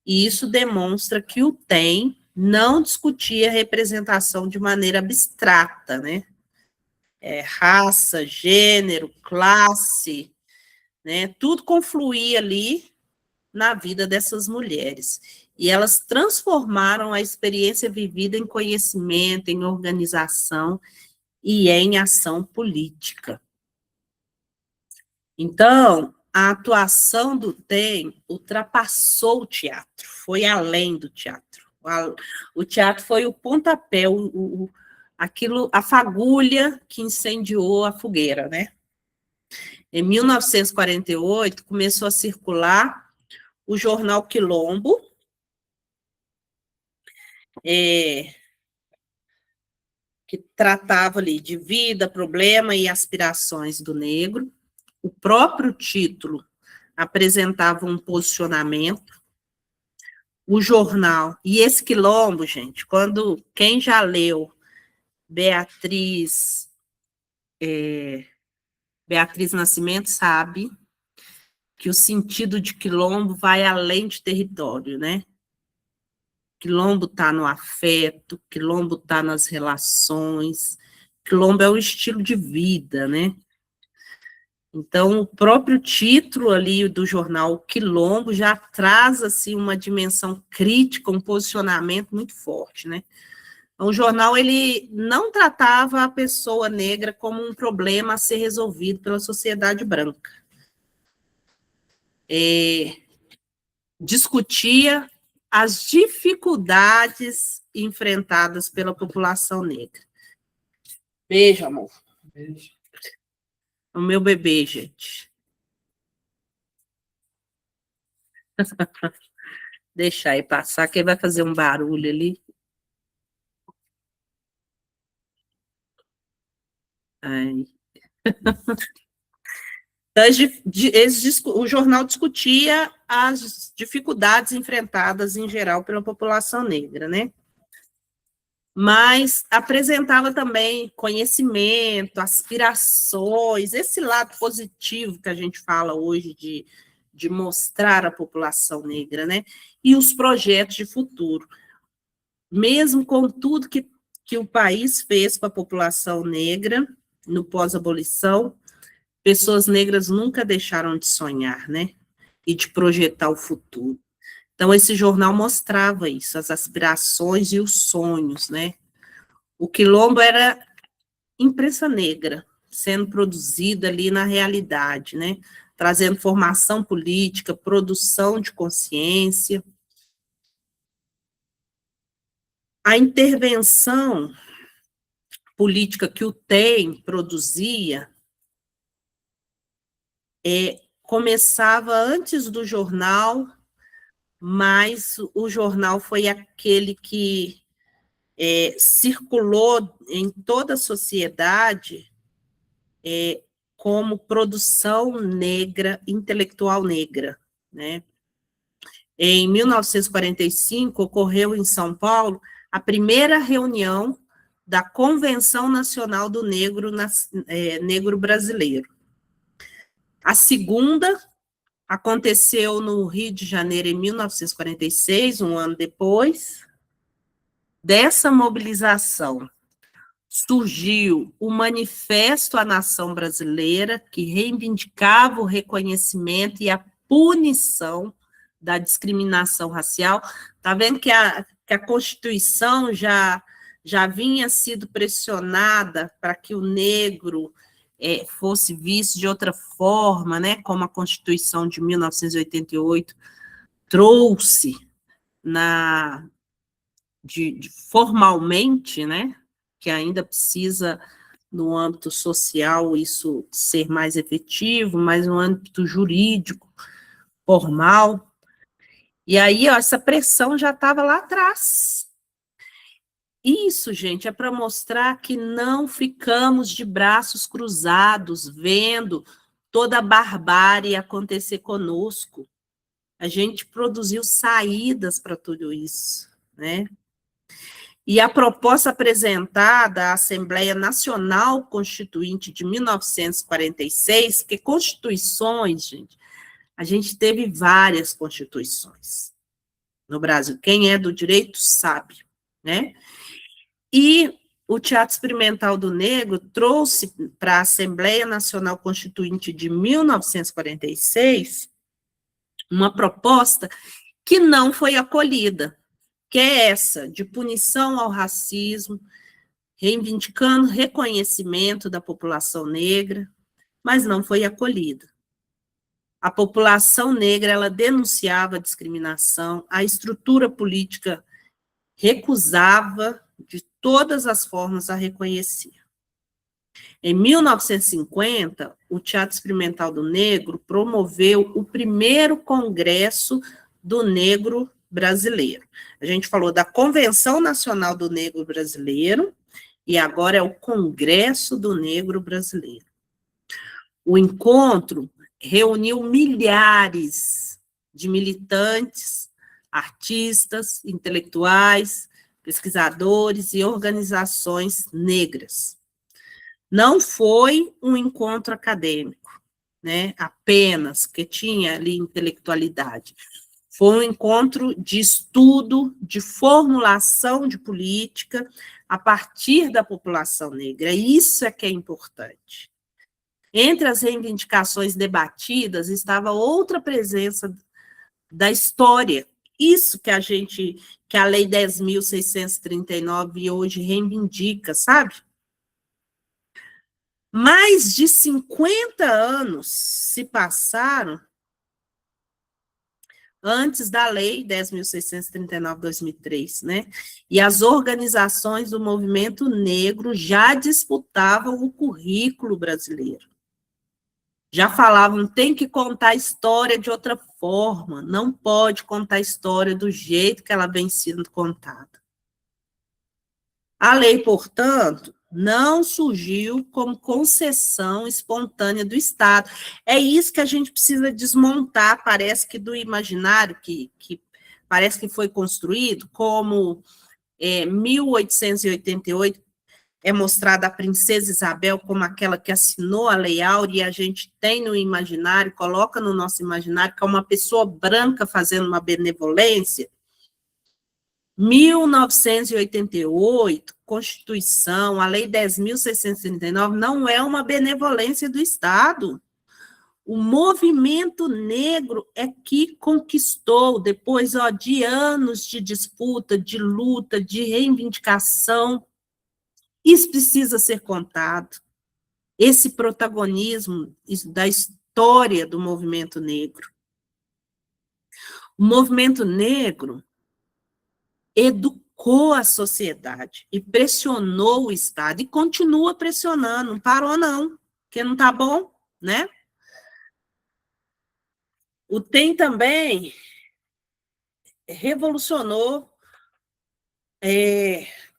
e isso demonstra que o TEM não discutia representação de maneira abstrata, né? Raça, gênero, classe, né? Tudo confluía ali na vida dessas mulheres. E elas transformaram a experiência vivida em conhecimento, em organização e em ação política. Então, a atuação do TEM ultrapassou o teatro, foi além do teatro. O teatro foi o pontapé, a fagulha que incendiou a fogueira, né? Em 1948, começou a circular o jornal Quilombo, que tratava ali de vida, problema e aspirações do negro. O próprio título apresentava um posicionamento. O jornal, e esse Quilombo, gente, quem já leu Beatriz Nascimento sabe que o sentido de Quilombo vai além de território, né? Quilombo está no afeto, Quilombo está nas relações, Quilombo é um estilo de vida, né? Então, o próprio título ali do jornal Quilombo já traz, assim, uma dimensão crítica, um posicionamento muito forte, né? O jornal, ele não tratava a pessoa negra como um problema a ser resolvido pela sociedade branca. Discutia as dificuldades enfrentadas pela população negra. Beijo, amor. Beijo. O meu bebê, gente. Deixar aí passar, que ele vai fazer um barulho ali. Ai. Então, o jornal discutia as dificuldades enfrentadas, em geral, pela população negra, né? Mas apresentava também conhecimento, aspirações, esse lado positivo que a gente fala hoje de mostrar a população negra, né? E os projetos de futuro. Mesmo com tudo que o país fez com a população negra no pós-abolição, pessoas negras nunca deixaram de sonhar, né? E de projetar o futuro. Então, esse jornal mostrava isso, as aspirações e os sonhos, né? O Quilombo era imprensa negra, sendo produzida ali na realidade, né? Trazendo formação política, produção de consciência. A intervenção política que o TEM produzia começava antes do jornal, mas o jornal foi aquele que circulou em toda a sociedade como produção negra, intelectual negra, né? Em 1945, ocorreu em São Paulo a primeira reunião da Convenção Nacional do Negro Brasileiro. A segunda aconteceu no Rio de Janeiro em 1946, um ano depois. Dessa mobilização surgiu o Manifesto à Nação Brasileira, que reivindicava o reconhecimento e a punição da discriminação racial. Está vendo que a Constituição já vinha sido pressionada para que o negro fosse visto de outra forma, né, como a Constituição de 1988 trouxe formalmente, né, que ainda precisa, no âmbito social, isso ser mais efetivo, mas no âmbito jurídico, formal. E aí, ó, essa pressão já estava lá atrás. Isso, gente, é para mostrar que não ficamos de braços cruzados, vendo toda a barbárie acontecer conosco. A gente produziu saídas para tudo isso, né? E a proposta apresentada à Assembleia Nacional Constituinte de 1946, que constituições, gente, a gente teve várias constituições no Brasil. Quem é do direito sabe, né? E o Teatro Experimental do Negro trouxe para a Assembleia Nacional Constituinte de 1946 uma proposta que não foi acolhida, que é essa, de punição ao racismo, reivindicando reconhecimento da população negra, mas não foi acolhida. A população negra, ela denunciava a discriminação, a estrutura política recusava de todas as formas a reconhecer. Em 1950, o Teatro Experimental do Negro promoveu o primeiro Congresso do Negro Brasileiro. A gente falou da Convenção Nacional do Negro Brasileiro e agora é o Congresso do Negro Brasileiro. O encontro reuniu milhares de militantes, artistas, intelectuais, pesquisadores e organizações negras. Não foi um encontro acadêmico, né, apenas, que tinha ali intelectualidade. Foi um encontro de estudo, de formulação de política a partir da população negra. Isso é que é importante. Entre as reivindicações debatidas estava outra presença da história. Isso que a Lei 10.639 hoje reivindica, sabe? Mais de 50 anos se passaram antes da Lei 10.639, 2003, né? E as organizações do movimento negro já disputavam o currículo brasileiro. já falavam, tem que contar a história de outra forma, não pode contar a história do jeito que ela vem sendo contada. A lei, portanto, não surgiu como concessão espontânea do Estado. É isso que a gente precisa desmontar, parece que do imaginário que parece que foi construído, como 1888 é mostrada a princesa Isabel como aquela que assinou a Lei Áurea, e a gente tem no imaginário, coloca no nosso imaginário, que é uma pessoa branca fazendo uma benevolência. 1988, Constituição, a Lei 10.639, não é uma benevolência do Estado. O movimento negro é que conquistou, depois de anos de disputa, de luta, de reivindicação. Isso precisa ser contado. Esse protagonismo da história do movimento negro. O movimento negro educou a sociedade e pressionou o Estado, e continua pressionando, não parou não, porque não está bom, né? O TEM também revolucionou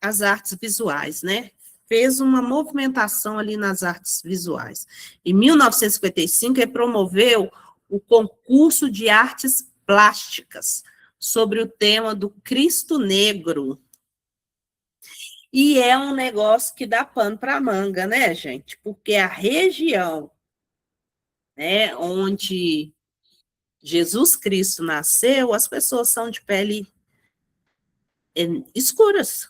as artes visuais, né? Fez uma movimentação ali nas artes visuais. Em 1955, ele promoveu o concurso de artes plásticas sobre o tema do Cristo Negro. E é um negócio que dá pano para manga, né, gente? Porque a região, né, onde Jesus Cristo nasceu, as pessoas são de pele escuras.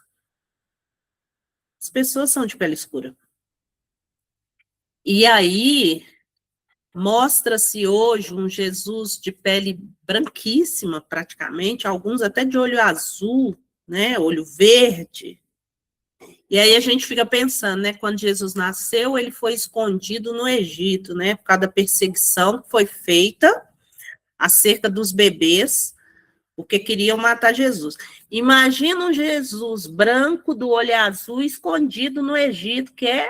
As pessoas são de pele escura. E aí, mostra-se hoje um Jesus de pele branquíssima, praticamente, alguns até de olho azul, né, olho verde. E aí a gente fica pensando, né, quando Jesus nasceu, ele foi escondido no Egito, né, por causa da perseguição que foi feita acerca dos bebês, porque queriam matar Jesus. Imagina um Jesus branco, do olho azul, escondido no Egito, que é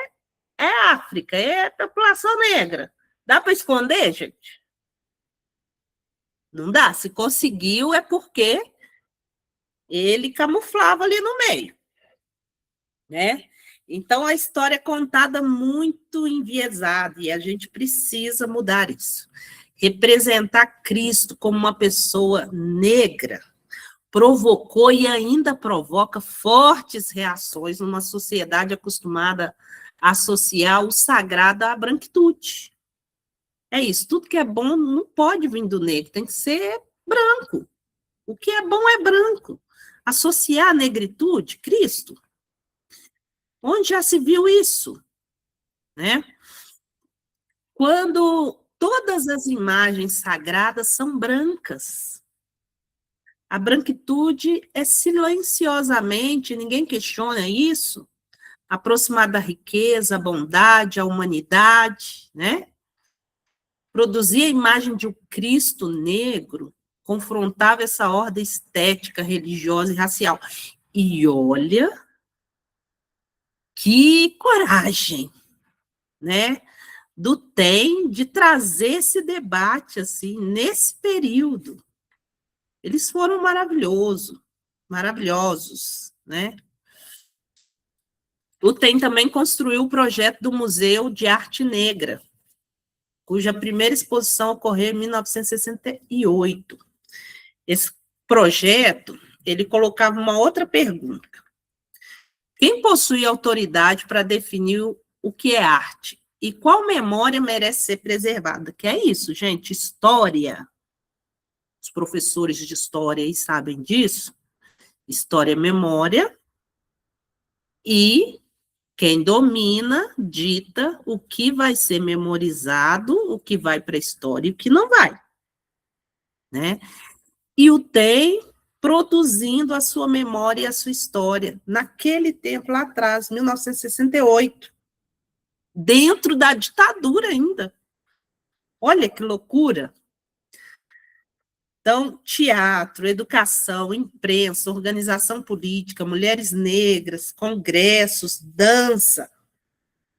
África, é população negra. Dá para esconder, gente? Não dá. Se conseguiu, é porque ele camuflava ali no meio, né? Então, a história é contada muito enviesada, e a gente precisa mudar isso. Representar Cristo como uma pessoa negra provocou e ainda provoca fortes reações numa sociedade acostumada a associar o sagrado à branquitude. É isso, tudo que é bom não pode vir do negro, tem que ser branco. O que é bom é branco. Associar a negritude, Cristo. Onde já se viu isso? Né? Quando todas as imagens sagradas são brancas. A branquitude é silenciosamente, ninguém questiona isso, aproximada da riqueza, a bondade, a humanidade, né? Produzir a imagem de um Cristo negro confrontava essa ordem estética, religiosa e racial. E olha que coragem, né, do TEM de trazer esse debate assim nesse período. Eles foram maravilhosos, né? O TEM também construiu o projeto do Museu de Arte Negra, cuja primeira exposição ocorreu em 1968. Esse projeto, ele colocava uma outra pergunta. Quem possui autoridade para definir o que é arte? E qual memória merece ser preservada? Que é isso, gente, história. Os professores de história aí sabem disso. História é memória. E quem domina, dita o que vai ser memorizado, o que vai para a história e o que não vai. Né? E o TEM produzindo a sua memória e a sua história, naquele tempo lá atrás, 1968, dentro da ditadura ainda. Olha que loucura! Então, teatro, educação, imprensa, organização política, mulheres negras, congressos, dança,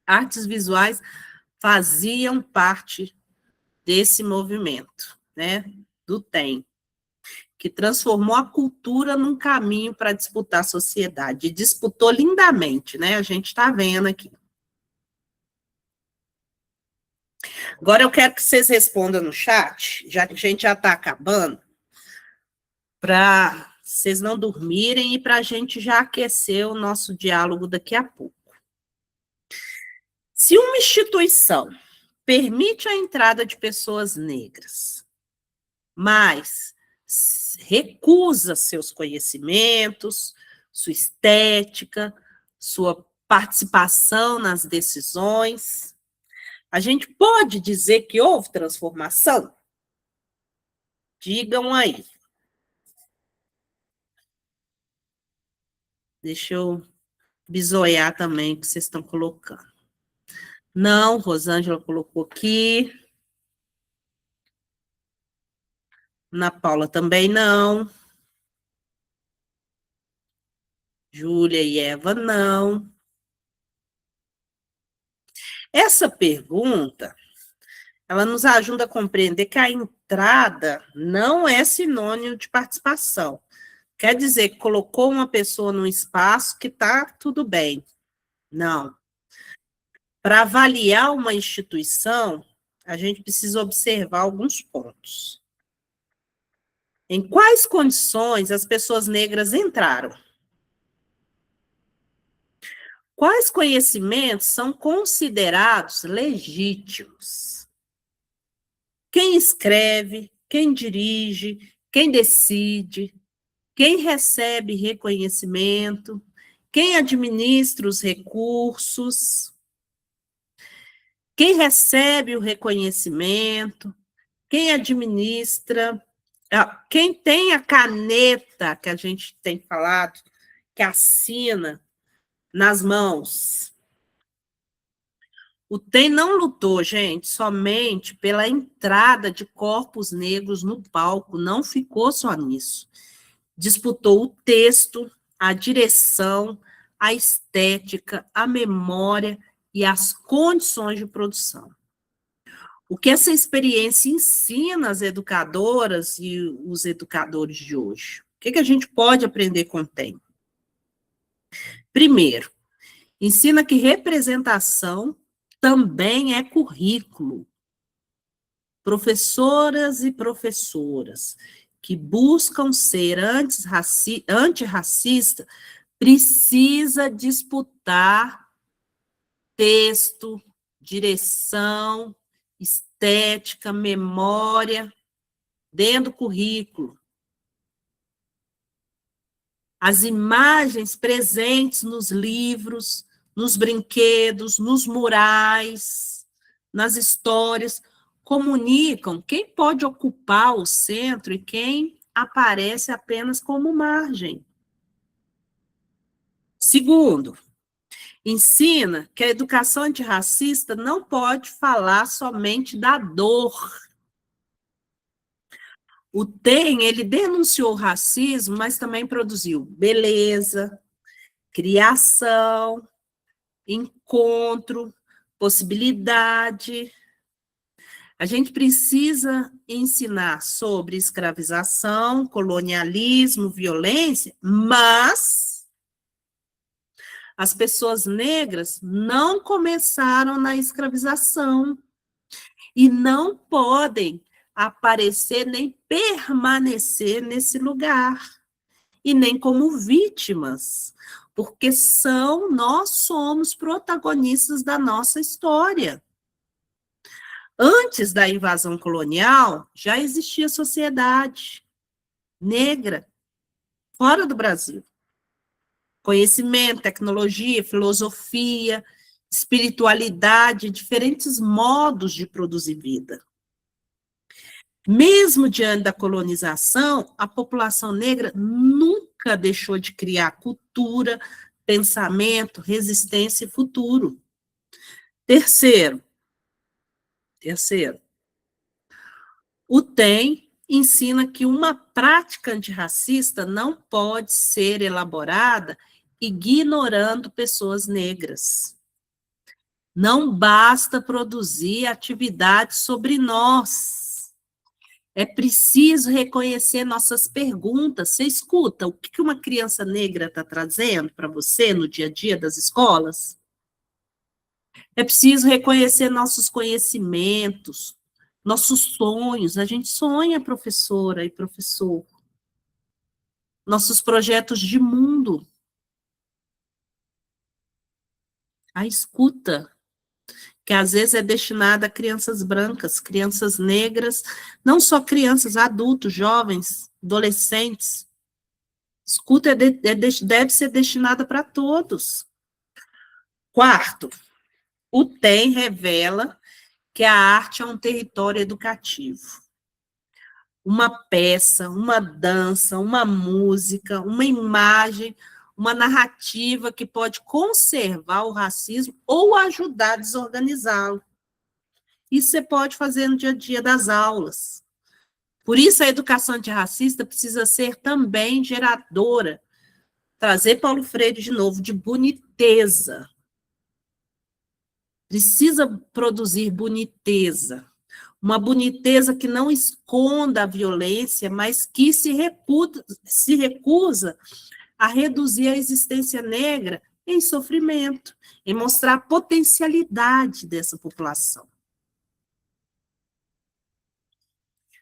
artes visuais faziam parte desse movimento, né, do TEM, que transformou a cultura num caminho para disputar a sociedade, e disputou lindamente, né, a gente está vendo aqui. Agora eu quero que vocês respondam no chat, já que a gente já está acabando, para vocês não dormirem e para a gente já aquecer o nosso diálogo daqui a pouco. Se uma instituição permite a entrada de pessoas negras, mas recusa seus conhecimentos, sua estética, sua participação nas decisões, a gente pode dizer que houve transformação? Digam aí. Deixa eu bisoiar também o que vocês estão colocando. Não, Rosângela colocou aqui. Ana Paula também não. Júlia e Eva não. Essa pergunta, ela nos ajuda a compreender que a entrada não é sinônimo de participação. Quer dizer que colocou uma pessoa num espaço que está tudo bem. Não. Para avaliar uma instituição, a gente precisa observar alguns pontos. Em quais condições as pessoas negras entraram? Quais conhecimentos são considerados legítimos? Quem escreve, quem dirige, quem decide, quem recebe reconhecimento, quem administra os recursos, quem recebe o reconhecimento, quem administra, quem tem a caneta que a gente tem falado, que assina nas mãos. O TEM não lutou, gente, somente pela entrada de corpos negros no palco, não ficou só nisso. Disputou o texto, a direção, a estética, a memória e as condições de produção. O que essa experiência ensina às educadoras e os educadores de hoje? O que a gente pode aprender com o TEM? Primeiro, ensina que representação também é currículo. Professoras e professoras que buscam ser antirracista precisa disputar texto, direção, estética, memória, dentro do currículo. As imagens presentes nos livros, nos brinquedos, nos murais, nas histórias, comunicam quem pode ocupar o centro e quem aparece apenas como margem. Segundo, ensina que a educação antirracista não pode falar somente da dor. O TEM, ele denunciou o racismo, mas também produziu beleza, criação, encontro, possibilidade. A gente precisa ensinar sobre escravização, colonialismo, violência, mas as pessoas negras não começaram na escravização e não podem aparecer nem permanecer nesse lugar, e nem como vítimas, porque nós somos protagonistas da nossa história. Antes da invasão colonial, já existia sociedade negra fora do Brasil. Conhecimento, tecnologia, filosofia, espiritualidade, diferentes modos de produzir vida. Mesmo diante da colonização, a população negra nunca deixou de criar cultura, pensamento, resistência e futuro. Terceiro, o TEM ensina que uma prática antirracista não pode ser elaborada ignorando pessoas negras. Não basta produzir atividades sobre nós. É preciso reconhecer nossas perguntas. Você escuta o que uma criança negra está trazendo para você no dia a dia das escolas? É preciso reconhecer nossos conhecimentos, nossos sonhos. A gente sonha, professora e professor. Nossos projetos de mundo. A escuta, que às vezes é destinada a crianças brancas, crianças negras, não só crianças, adultos, jovens, adolescentes. Escuta deve ser destinada para todos. Quarto, o TEM revela que a arte é um território educativo. Uma peça, uma dança, uma música, uma imagem, uma narrativa que pode conservar o racismo ou ajudar a desorganizá-lo. Isso você pode fazer no dia a dia das aulas. Por isso, a educação antirracista precisa ser também geradora, trazer Paulo Freire de novo, de boniteza. Precisa produzir boniteza. Uma boniteza que não esconda a violência, mas que se recusa a reduzir a existência negra em sofrimento, em mostrar a potencialidade dessa população.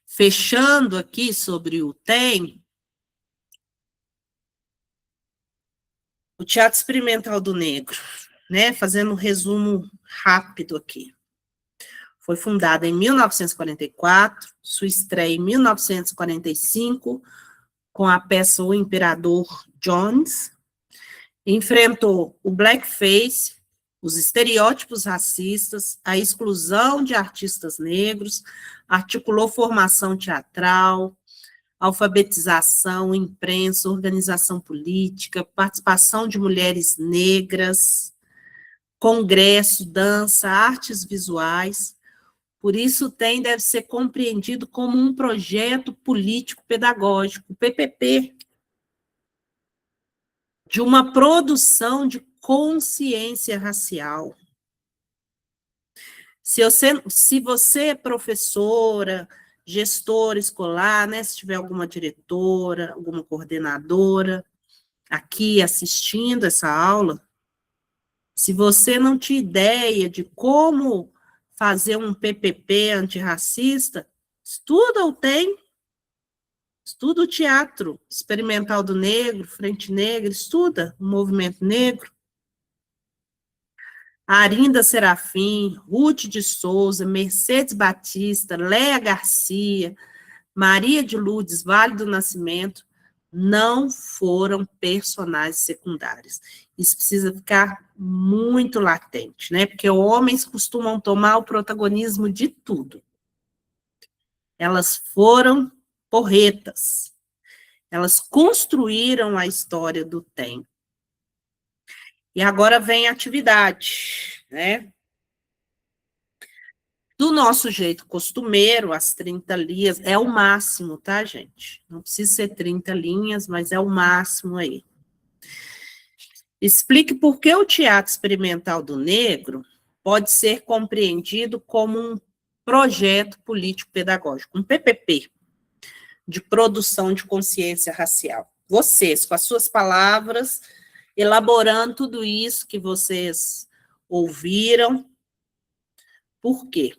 Fechando aqui sobre o TEM, o Teatro Experimental do Negro, né, fazendo um resumo rápido aqui. Foi fundado em 1944, sua estreia em 1945, com a peça O Imperador Jones. Enfrentou o blackface, os estereótipos racistas, a exclusão de artistas negros, articulou formação teatral, alfabetização, imprensa, organização política, participação de mulheres negras, congresso, dança, artes visuais. Por isso, o TEM deve ser compreendido como um projeto político-pedagógico, PPP, de uma produção de consciência racial. Se você é professora, gestora escolar, né, se tiver alguma diretora, alguma coordenadora aqui assistindo essa aula, se você não tinha ideia de como fazer um PPP antirracista, estuda o TEM, estuda o Teatro Experimental do Negro, Frente Negra, estuda o movimento negro. Arinda Serafim, Ruth de Souza, Mercedes Batista, Léa Garcia, Maria de Lourdes Vale do Nascimento, não foram personagens secundários. Isso precisa ficar muito latente, né? Porque homens costumam tomar o protagonismo de tudo. Elas foram porretas. Elas construíram a história do TEM. E agora vem a atividade, né? Do nosso jeito costumeiro, as 30 linhas, é o máximo, tá, gente? Não precisa ser 30 linhas, mas é o máximo aí. Explique por que o Teatro Experimental do Negro pode ser compreendido como um projeto político-pedagógico, um PPP, de produção de consciência racial. Vocês, com as suas palavras, elaborando tudo isso que vocês ouviram. Por quê?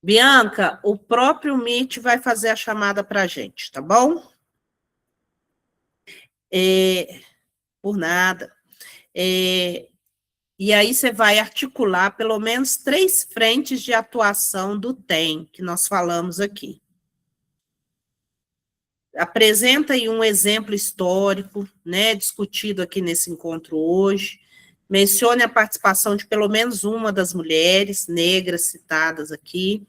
Bianca, o próprio Meet vai fazer a chamada para a gente, tá bom? Por nada. E aí você vai articular pelo menos 3 frentes de atuação do TEM, que nós falamos aqui. Apresenta aí um exemplo histórico, né, discutido aqui nesse encontro hoje. Mencione a participação de pelo menos uma das mulheres negras citadas aqui.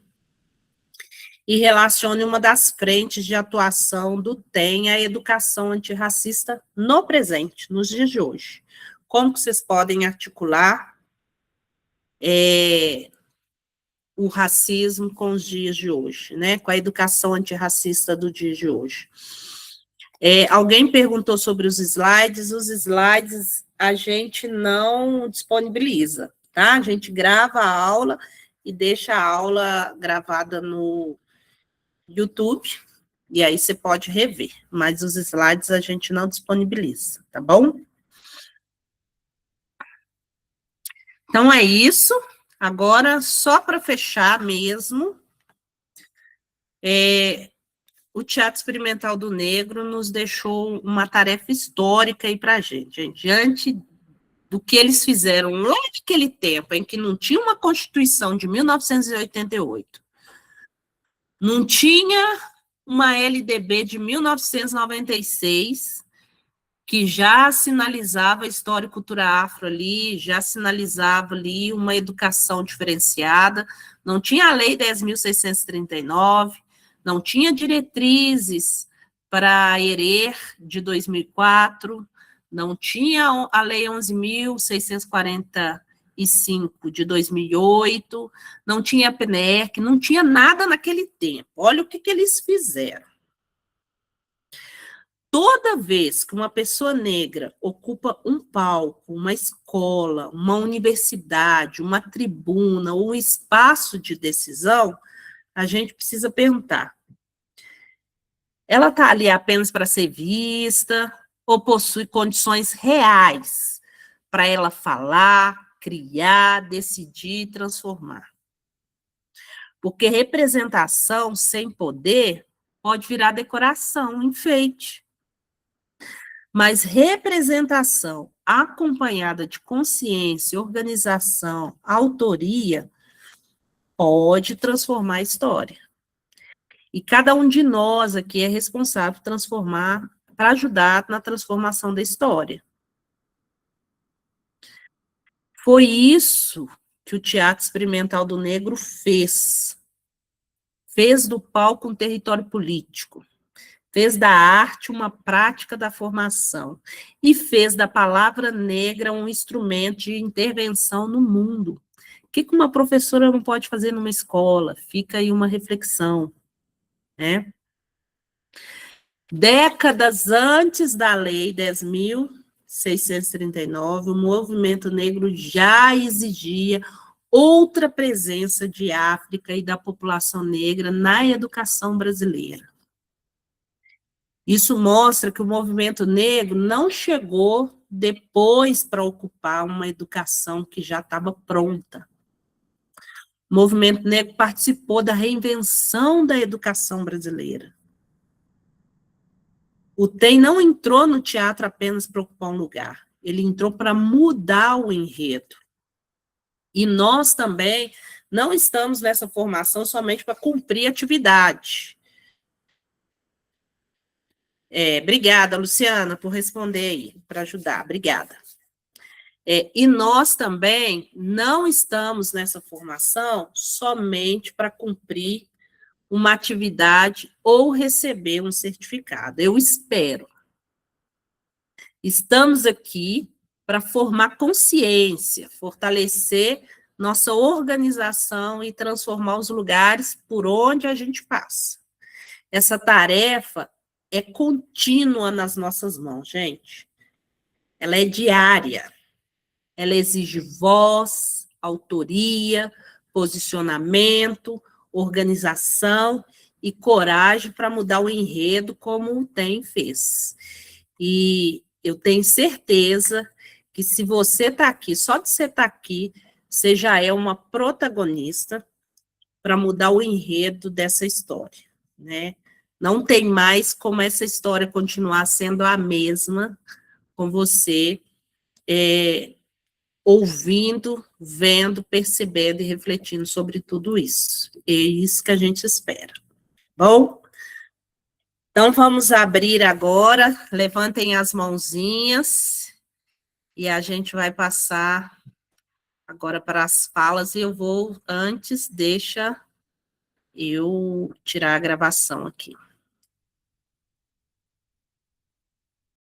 E relacione uma das frentes de atuação do TEM à educação antirracista no presente, nos dias de hoje. Como que vocês podem articular o racismo com os dias de hoje, né? Com a educação antirracista do dia de hoje. Alguém perguntou sobre os slides a gente não disponibiliza, tá? A gente grava a aula e deixa a aula gravada no YouTube, e aí você pode rever, mas os slides a gente não disponibiliza, tá bom? Então é isso. Agora, só para fechar mesmo, o Teatro Experimental do Negro nos deixou uma tarefa histórica aí para a gente. Diante do que eles fizeram lá naquele tempo, em que não tinha uma Constituição de 1988, não tinha uma LDB de 1996, que já sinalizava a história e cultura afro ali, já sinalizava ali uma educação diferenciada, não tinha a Lei 10.639, não tinha diretrizes para a ERER de 2004, não tinha a Lei 11.645 de 2008, não tinha a PNEC, não tinha nada naquele tempo. Olha o que eles fizeram. Toda vez que uma pessoa negra ocupa um palco, uma escola, uma universidade, uma tribuna ou um espaço de decisão, a gente precisa perguntar: ela está ali apenas para ser vista ou possui condições reais para ela falar, criar, decidir, transformar? Porque representação sem poder pode virar decoração, enfeite. Mas representação acompanhada de consciência, organização, autoria, pode transformar a história. E cada um de nós aqui é responsável por transformar, para ajudar na transformação da história. Foi isso que o Teatro Experimental do Negro fez. Fez do palco um território político. Fez da arte uma prática da formação e fez da palavra negra um instrumento de intervenção no mundo. O que uma professora não pode fazer numa escola? Fica aí uma reflexão, né? Décadas antes da Lei 10.639, o movimento negro já exigia outra presença de África e da população negra na educação brasileira. Isso mostra que o movimento negro não chegou depois para ocupar uma educação que já estava pronta. O movimento negro participou da reinvenção da educação brasileira. O TEM não entrou no teatro apenas para ocupar um lugar, ele entrou para mudar o enredo. E nós também não estamos nessa formação somente para cumprir atividade. Obrigada, Luciana, por responder aí, para ajudar. Obrigada. E nós também não estamos nessa formação somente para cumprir uma atividade ou receber um certificado. Eu espero. Estamos aqui para formar consciência, fortalecer nossa organização e transformar os lugares por onde a gente passa. Essa tarefa é contínua nas nossas mãos, gente. Ela é diária. Ela exige voz, autoria, posicionamento, organização e coragem para mudar o enredo como o TEM fez. E eu tenho certeza que se você está aqui, só de você estar aqui, você já é uma protagonista para mudar o enredo dessa história, né? Não tem mais como essa história continuar sendo a mesma com você ouvindo, vendo, percebendo e refletindo sobre tudo isso. É isso que a gente espera. Bom? Então, vamos abrir agora, levantem as mãozinhas, e a gente vai passar agora para as falas, e eu vou, antes, deixa eu tirar a gravação aqui.